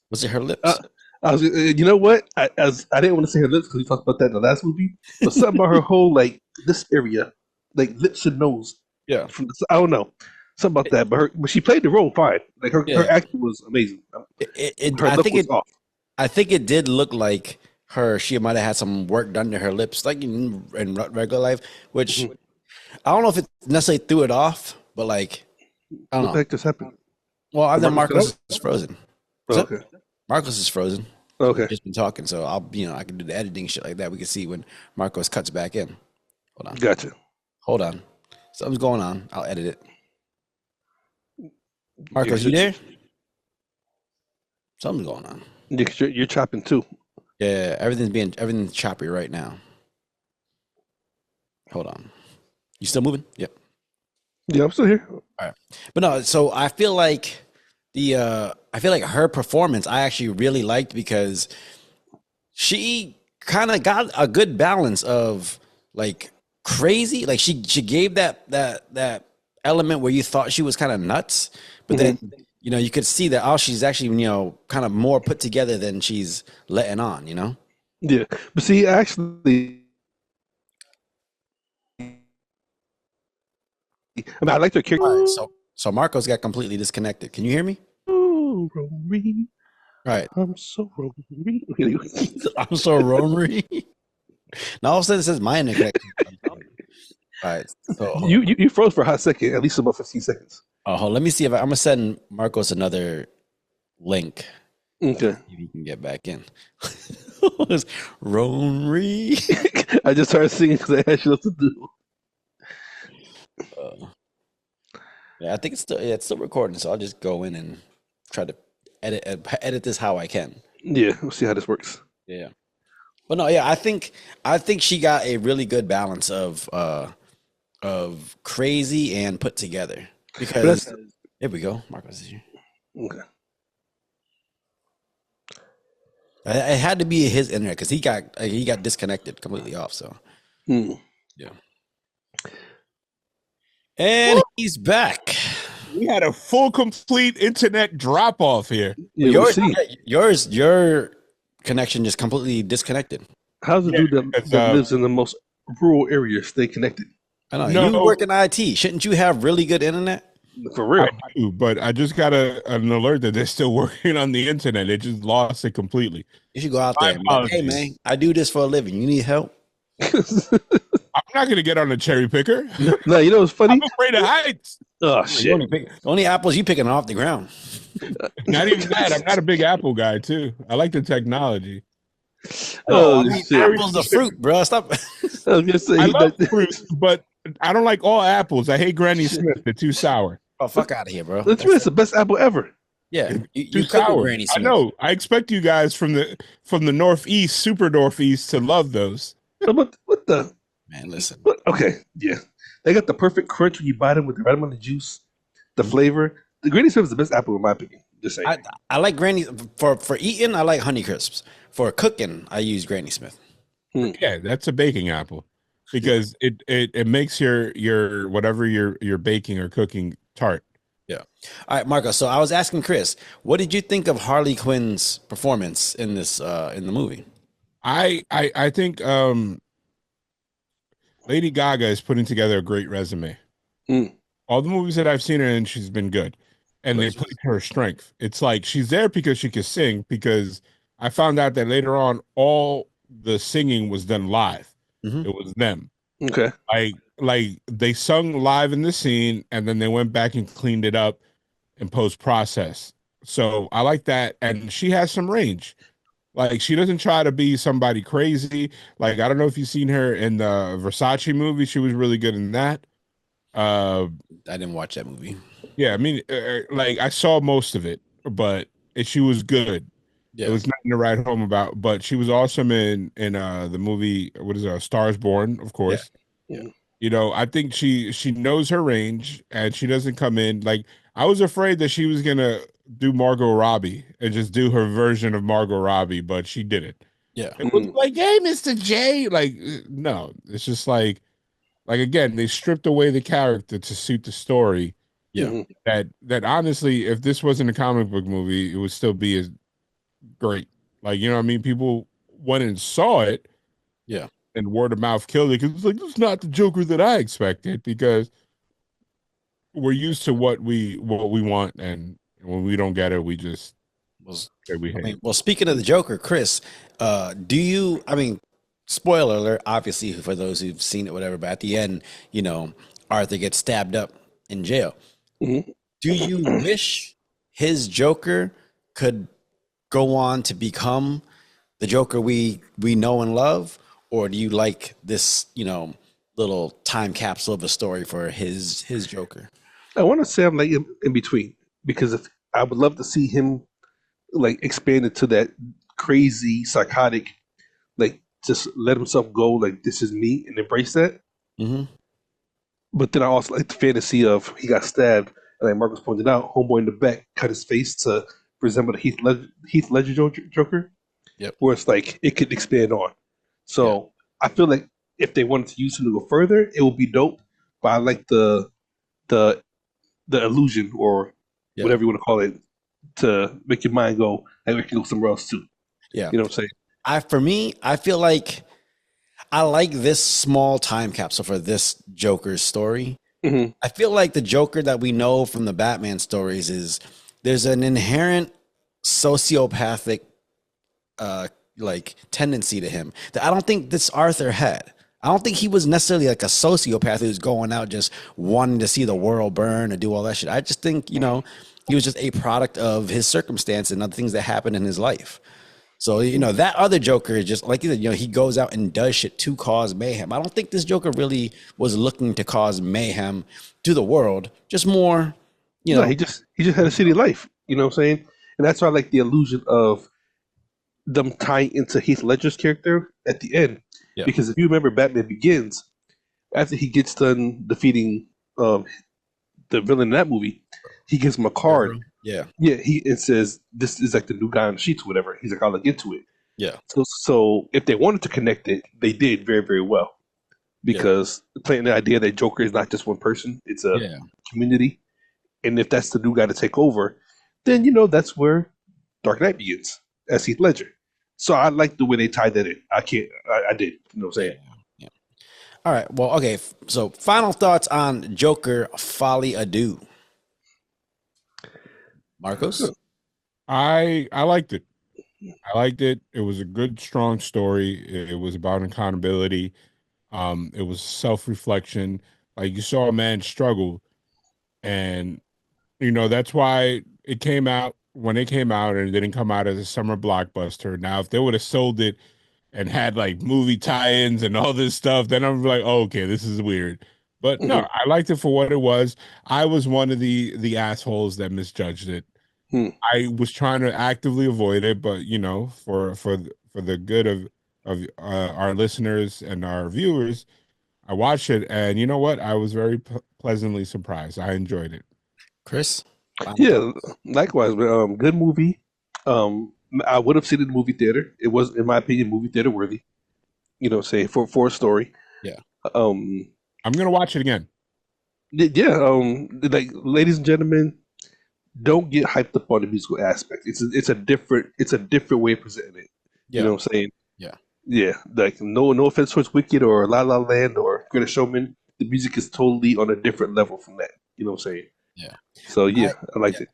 Was it her lips? I was, you know what? I didn't want to say her lips because we talked about that in the last movie, but something about her whole this area, like lips and nose. Yeah. I don't know. Something about that, but she played the role fine. Like her acting was amazing. I think it did look like she might have had some work done to her lips, like in regular life, which I don't know if it necessarily threw it off, but like I don't know. What the heck just happened? Well, I think Marcos is frozen. Okay. Marcos is frozen. Okay. We've just been talking, so I can do the editing shit like that. We can see when Marcos cuts back in. Hold on. Gotcha. Hold on. Something's going on. I'll edit it. Marcos, you there? Something's going on. You're chopping too. Yeah, everything's choppy right now. Hold on. You still moving? Yep. Yeah, I'm still here. All right. But no, so I feel like her performance I actually really liked because she kind of got a good balance of like crazy, like she gave that element where you thought she was kind of nuts, but then you could see that she's actually kind of more put together than she's letting on, Yeah, but see, actually, I mean, I liked her character. All right, so Marcos got completely disconnected. Can you hear me? Oh, Rory, All right. I'm so Rory. Okay. I'm so Rory. Now all of a sudden it says my internet connection. All right. So You froze for a hot second, at least about 15 seconds. let me see if I'm gonna send Marcos another link. Okay. If he can get back in. Rory. I just started singing because I had shit else to do. Yeah, I think it's still recording, so I'll just go in and try to edit this how I can. Yeah, we'll see how this works. Yeah. But no, yeah, I think she got a really good balance of crazy and put together. Because here we go. Marcos is here. Okay. It had to be his internet because he got disconnected completely off. So yeah. And he's back. We had a full, complete internet drop off here. Yeah, Your connection just completely disconnected. How's the dude that lives in the most rural area stay connected? I know. You work in IT. Shouldn't you have really good internet? For real. I do, but I just got an alert that they're still working on the internet. It just lost it completely. You should go out there and be like, hey, man, I do this for a living. You need help? I'm not going to get on a cherry picker. No, you know what's funny? I'm afraid of heights. Oh, shit. The only apples you picking off the ground. Not even that. I'm not a big Apple guy, too. I like the technology. Shit. Apples are fruit, bro. Stop. I was gonna say, I love fruit, but I don't like all apples. I hate Granny Smith. They're too sour. Oh, fuck out of here, bro. That's the best apple ever. Yeah, too sour. Granny Smith. I know. I expect you guys from the Northeast, super Northeast, to love those. What the? Man, listen. Okay, yeah. They got the perfect crunch when you bite them with the right amount of juice, the flavor. The Granny Smith is the best apple in my opinion. Just saying. I like Granny for eating. I like Honey Crisps. For cooking, I use Granny Smith. Yeah, that's a baking apple because it makes your whatever you're baking or cooking tart. Yeah. All right, Marco. So I was asking Chris, what did you think of Harley Quinn's performance in this in the movie? I think Lady Gaga is putting together a great resume. All the movies that I've seen her in, she's been good. And they played to her strength. It's like she's there because she can sing, because I found out that later on all the singing was done live. It was them. Okay. Like they sung live in the scene and then they went back and cleaned it up in post process. So I like that. And she has some range. Like she doesn't try to be somebody crazy. Like I don't know if you've seen her in the Versace movie. She was really good in that. I didn't watch that movie. Yeah, I mean, like I saw most of it, but she was good. Yeah. It was nothing to write home about, but she was awesome in the movie. What is it? Stars Born, of course. Yeah. You know, I think she knows her range, and she doesn't come in like I was afraid that she was gonna do Margot Robbie and just do her version of Margot Robbie, but she didn't. Yeah, it was like, hey, Mr. J, like no, it's just like again, they stripped away the character to suit the story. Yeah, that honestly, if this wasn't a comic book movie, it would still be as great. Like, you know what I mean? People went and saw it. Yeah. And word of mouth killed it because it's like, it's not the Joker that I expected, because we're used to what we want, and when we don't get it, we just say we hate. Well, speaking of the Joker, Chris, do you, spoiler alert, obviously for those who've seen it, whatever, but at the end, Arthur gets stabbed up in jail. Mm-hmm. Do you wish his Joker could go on to become the Joker we know and love? Or do you like this, little time capsule of a story for his Joker? I want to say I'm like in between, because if I would love to see him like expand into that crazy, psychotic, like just let himself go, like this is me, and embrace that. Mm-hmm. But then I also like the fantasy of he got stabbed, and like Marcus pointed out, homeboy in the back cut his face to resemble the Heath Ledger Joker, Yep. where it's like it could expand on. Yeah. So I feel like if they wanted to use him to go further, it would be dope. But I like the the illusion or Yeah. whatever you want to call it to make your mind go, hey, we can go somewhere else too. Yeah. You know what I'm saying? For me, I feel like I like this small time capsule for this Joker's story. Mm-hmm. I feel like the Joker that we know from the Batman stories is there's an inherent sociopathic like tendency to him that I don't think this Arthur had. I don't think he was necessarily like a sociopath who's going out just wanting to see the world burn or do all that shit. I just think, you know, he was just a product of his circumstance and other things that happened in his life. So, you know, that other Joker is just like you said, you know, he goes out and does shit to cause mayhem. I don't think this Joker really was looking to cause mayhem to the world, just more, you No, know. he just had a shitty life. You know what I'm saying? And that's why I like the illusion of them tying into Heath Ledger's character at the end. Yeah. Because if you remember Batman Begins, after he gets done defeating the villain in that movie, he gives him a card. Yeah. Yeah, it says this is like the new guy on the sheets or whatever. He's like, I'll look into it. Yeah. So if they wanted to connect it, they did very, very well. Because playing the idea that Joker is not just one person, it's a community. And if that's the new guy to take over, then you know that's where Dark Knight begins as Heath Ledger. So I like the way they tied that in. I did. You know what I'm saying? Yeah. All right. Well, okay. So final thoughts on Joker Folie à Deux. Marcos? I liked it. I liked it. It was a good, strong story. It was about accountability. It was self-reflection. Like you saw a man struggle, and you know that's why it came out when it came out, and it didn't come out as a summer blockbuster. Now, if they would have sold it and had like movie tie-ins and all this stuff, then I'm like, oh, okay, this is weird. But no, I liked it for what it was. I was one of the assholes that misjudged it. I was trying to actively avoid it, but you know, for the good of our listeners and our viewers, I watched it, and you know what? I was very pleasantly surprised. I enjoyed it. Chris? Yeah, likewise. But good movie. I would have seen it in the movie theater. It was, in my opinion, movie theater worthy. You know, say for a story. Yeah. I'm gonna watch it again. Yeah. Like, ladies and gentlemen, don't get hyped up on the musical aspect. It's a different way of presenting it. Yeah. You know what I'm saying? Yeah. Yeah. Like no offense towards Wicked or La La Land or Greatest Showman. The music is totally on a different level from that. You know what I'm saying? Yeah. So yeah, I liked it.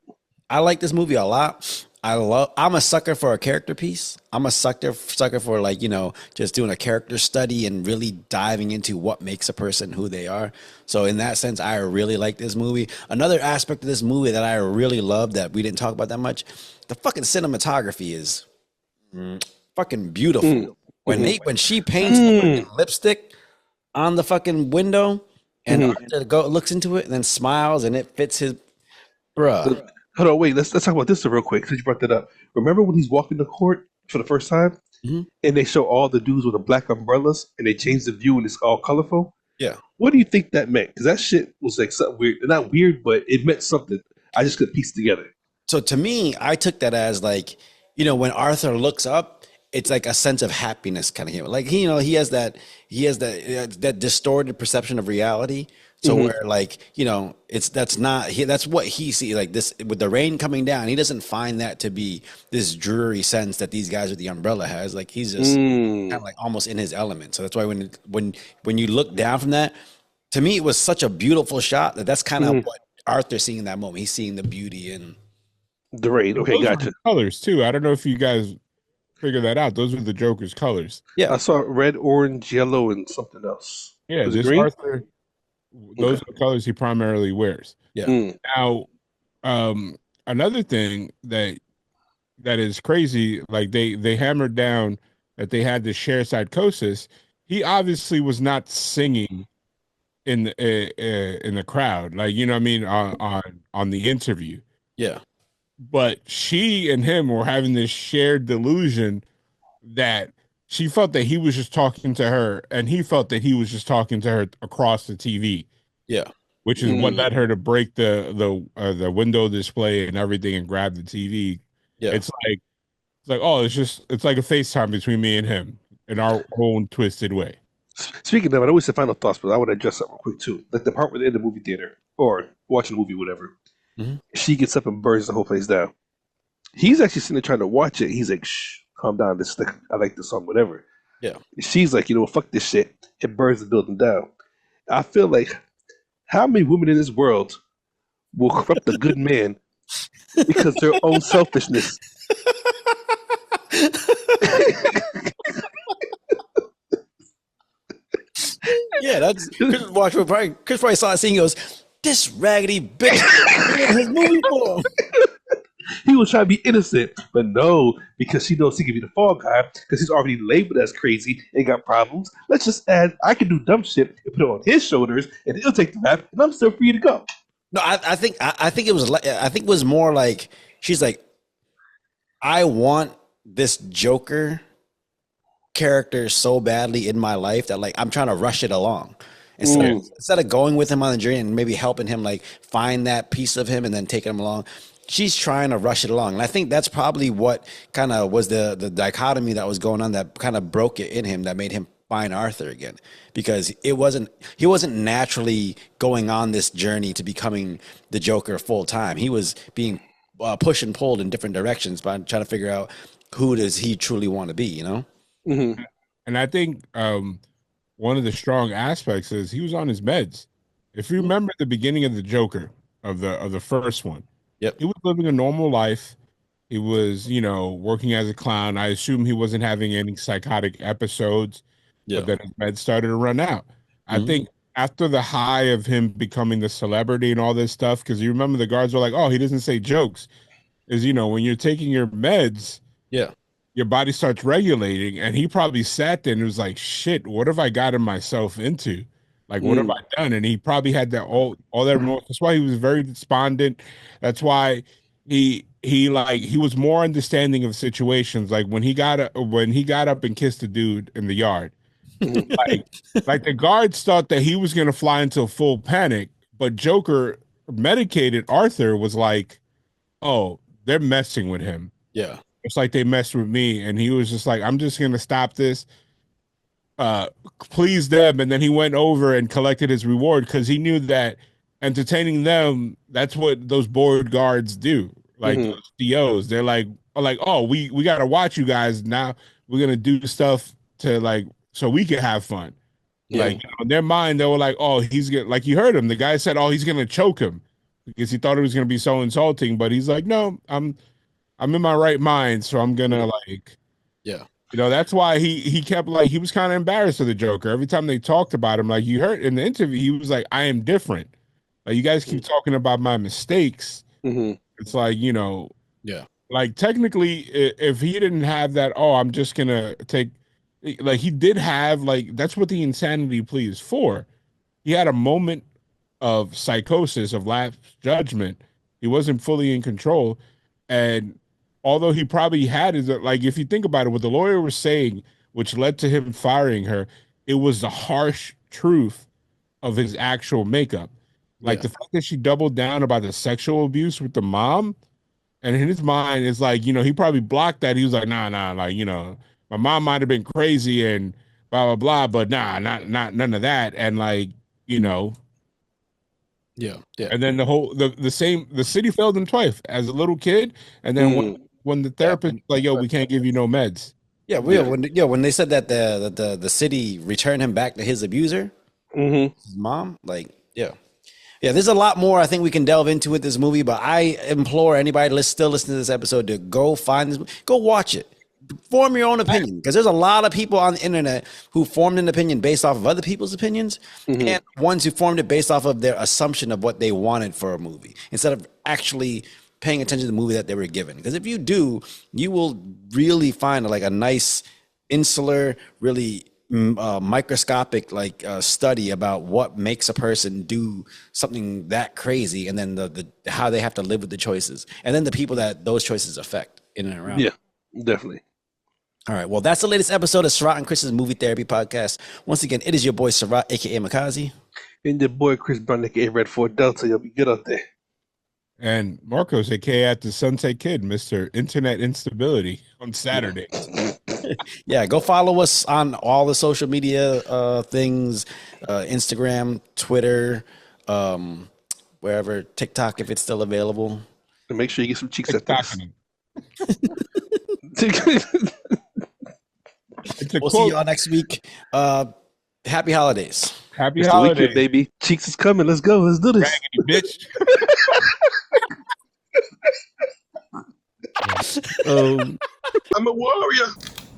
I like this movie a lot. I'm a sucker for a character piece. I'm a sucker for, like, you know, just doing a character study and really diving into what makes a person who they are. So in that sense, I really like this movie. Another aspect of this movie that I really love that we didn't talk about that much, the fucking cinematography is fucking beautiful. When she paints the fucking lipstick on the fucking window and Arthur looks into it and then smiles and it fits his bruh. Hold on, wait. Let's talk about this real quick since you brought that up. Remember when he's walking the court for the first time, and they show all the dudes with the black umbrellas, and they change the view and it's all colorful? Yeah. What do you think that meant? Because that shit was like something weird. Not weird, but it meant something. I just couldn't piece it together. So to me, I took that as like, you know, when Arthur looks up, it's like a sense of happiness kind of him. Like he has that distorted perception of reality. So where, like, you know, that's what he sees, like this with the rain coming down. He doesn't find that to be this dreary sense that these guys with the umbrella has. Like he's just kind of like almost in his element. So that's why when you look down from that, to me it was such a beautiful shot that's kind of what Arthur's seeing in that moment. He's seeing the beauty and the rain. Okay, gotcha. Colors too. I don't know if you guys figure that out. Those are the Joker's colors. Yeah, I saw red, orange, yellow, and something else. Yeah, Was it this green? Arthur. Those are the colors he primarily wears. Yeah. Now, another thing that is crazy, like they hammered down that they had the share psychosis. He obviously was not singing in the crowd, like, you know what I mean, on the interview. Yeah. But she and him were having this shared delusion that she felt that he was just talking to her, and he felt that he was just talking to her across the TV, Yeah. which is what led her to break the window display and everything and grab the TV. Yeah. It's like, oh, it's like a FaceTime between me and him in our own twisted way. Speaking of, I always say final thoughts, but I want to address something real quick too. Like the part where they're in the movie theater or watching a movie, whatever. Mhm. She gets up and burns the whole place down. He's actually sitting there trying to watch it. He's like, "Shh, calm down. I like this song, whatever." Yeah. She's like, fuck this shit. It burns the building down. I feel like how many women in this world will corrupt a good man because their own selfishness? Yeah, that's Chris probably saw that scene. He goes, "This raggedy bitch in his movie for him." He was trying to be innocent, but no, because she knows he can be the fall guy because he's already labeled as crazy and got problems. Let's just add, I can do dumb shit and put it on his shoulders, and he'll take the rap, and I'm still free to go. No, I think it was like, I think it was more like she's like, I want this Joker character so badly in my life that like I'm trying to rush it along. Instead of going with him on the journey and maybe helping him like find that piece of him and then taking him along, she's trying to rush it along. And I think that's probably what kind of was the dichotomy that was going on that kind of broke it in him, that made him find Arthur again, because he wasn't naturally going on this journey to becoming the Joker full time. He was being pushed and pulled in different directions by trying to figure out who does he truly want to be, you know? Mm-hmm. And I think one of the strong aspects is he was on his meds. If you remember the beginning of the Joker of the first one, Yep. he was living a normal life. He was, working as a clown. I assume he wasn't having any psychotic episodes, but then his meds started to run out. I think after the high of him becoming the celebrity and all this stuff, because you remember the guards were like, "Oh, he doesn't say jokes," is when you're taking your meds, Yeah. your body starts regulating, and he probably sat there and was like, "Shit, what have I gotten myself into? Like, what have I done?" And he probably had that all that remorse. That's why he was very despondent. That's why he was more understanding of situations. Like when he got up and kissed the dude in the yard, like the guards thought that he was gonna fly into a full panic, but Joker medicated Arthur was like, "Oh, they're messing with him. Yeah. It's like they messed with me," and he was just like, "I'm just gonna stop this, please them." And then he went over and collected his reward because he knew that entertaining them, that's what those board guards do. Like those DOs, they're like, "Oh, we gotta watch you guys now. We're gonna do stuff to like so we can have fun." Yeah. Like in their mind, they were like, "Oh, he's gonna," like you heard him. The guy said, "Oh, he's gonna choke him," because he thought it was gonna be so insulting. But he's like, "No, I'm in my right mind, so I'm gonna like." Yeah. That's why he kept like he was kind of embarrassed of the Joker. Every time they talked about him, like you heard in the interview, he was like, "I am different. Like you guys keep talking about my mistakes." It's like, Yeah. like technically, if he didn't have that, "Oh, I'm just gonna take," like he did have like that's what the insanity plea is for. He had a moment of psychosis, of lapsed judgment. He wasn't fully in control, and although he probably had is that, like if you think about it, what the lawyer was saying, which led to him firing her, it was the harsh truth of his actual makeup. Like the fact that she doubled down about the sexual abuse with the mom, and in his mind, it's like, he probably blocked that. He was like, nah, like, my mom might have been crazy and blah, blah, blah, but nah, not none of that. And like, Yeah. Yeah. and then the city failed him twice as a little kid. And then when the therapist like, "Yo, we can't give you no meds." Yeah, when they said that the city returned him back to his abuser, his mom, like, yeah, there's a lot more I think we can delve into with this movie, but I implore anybody still listening to this episode to go find this, go watch it, form your own opinion, because there's a lot of people on the internet who formed an opinion based off of other people's opinions, and ones who formed it based off of their assumption of what they wanted for a movie instead of actually paying attention to the movie that they were given. Because if you do, you will really find like a nice insular, really microscopic study about what makes a person do something that crazy, and then the how they have to live with the choices, and then the people that those choices affect in and around. Yeah, definitely. All right. Well, that's the latest episode of Sarat and Chris's Movie Therapy Podcast. Once again, it is your boy Sarat, aka Makazi. And your boy Chris Brown, aka Red Ford Delta. You'll be good out there. And Marcos, aka at the Sunset Kid, Mr. Internet Instability on Saturday. Yeah, go follow us on all the social media things, Instagram, Twitter, wherever, TikTok if it's still available. And make sure you get some cheeks at this. We'll see y'all next week. Happy holidays. Happy holidays, weekend, baby. Cheeks is coming. Let's go. Let's do this. Raggedy bitch. I'm a warrior.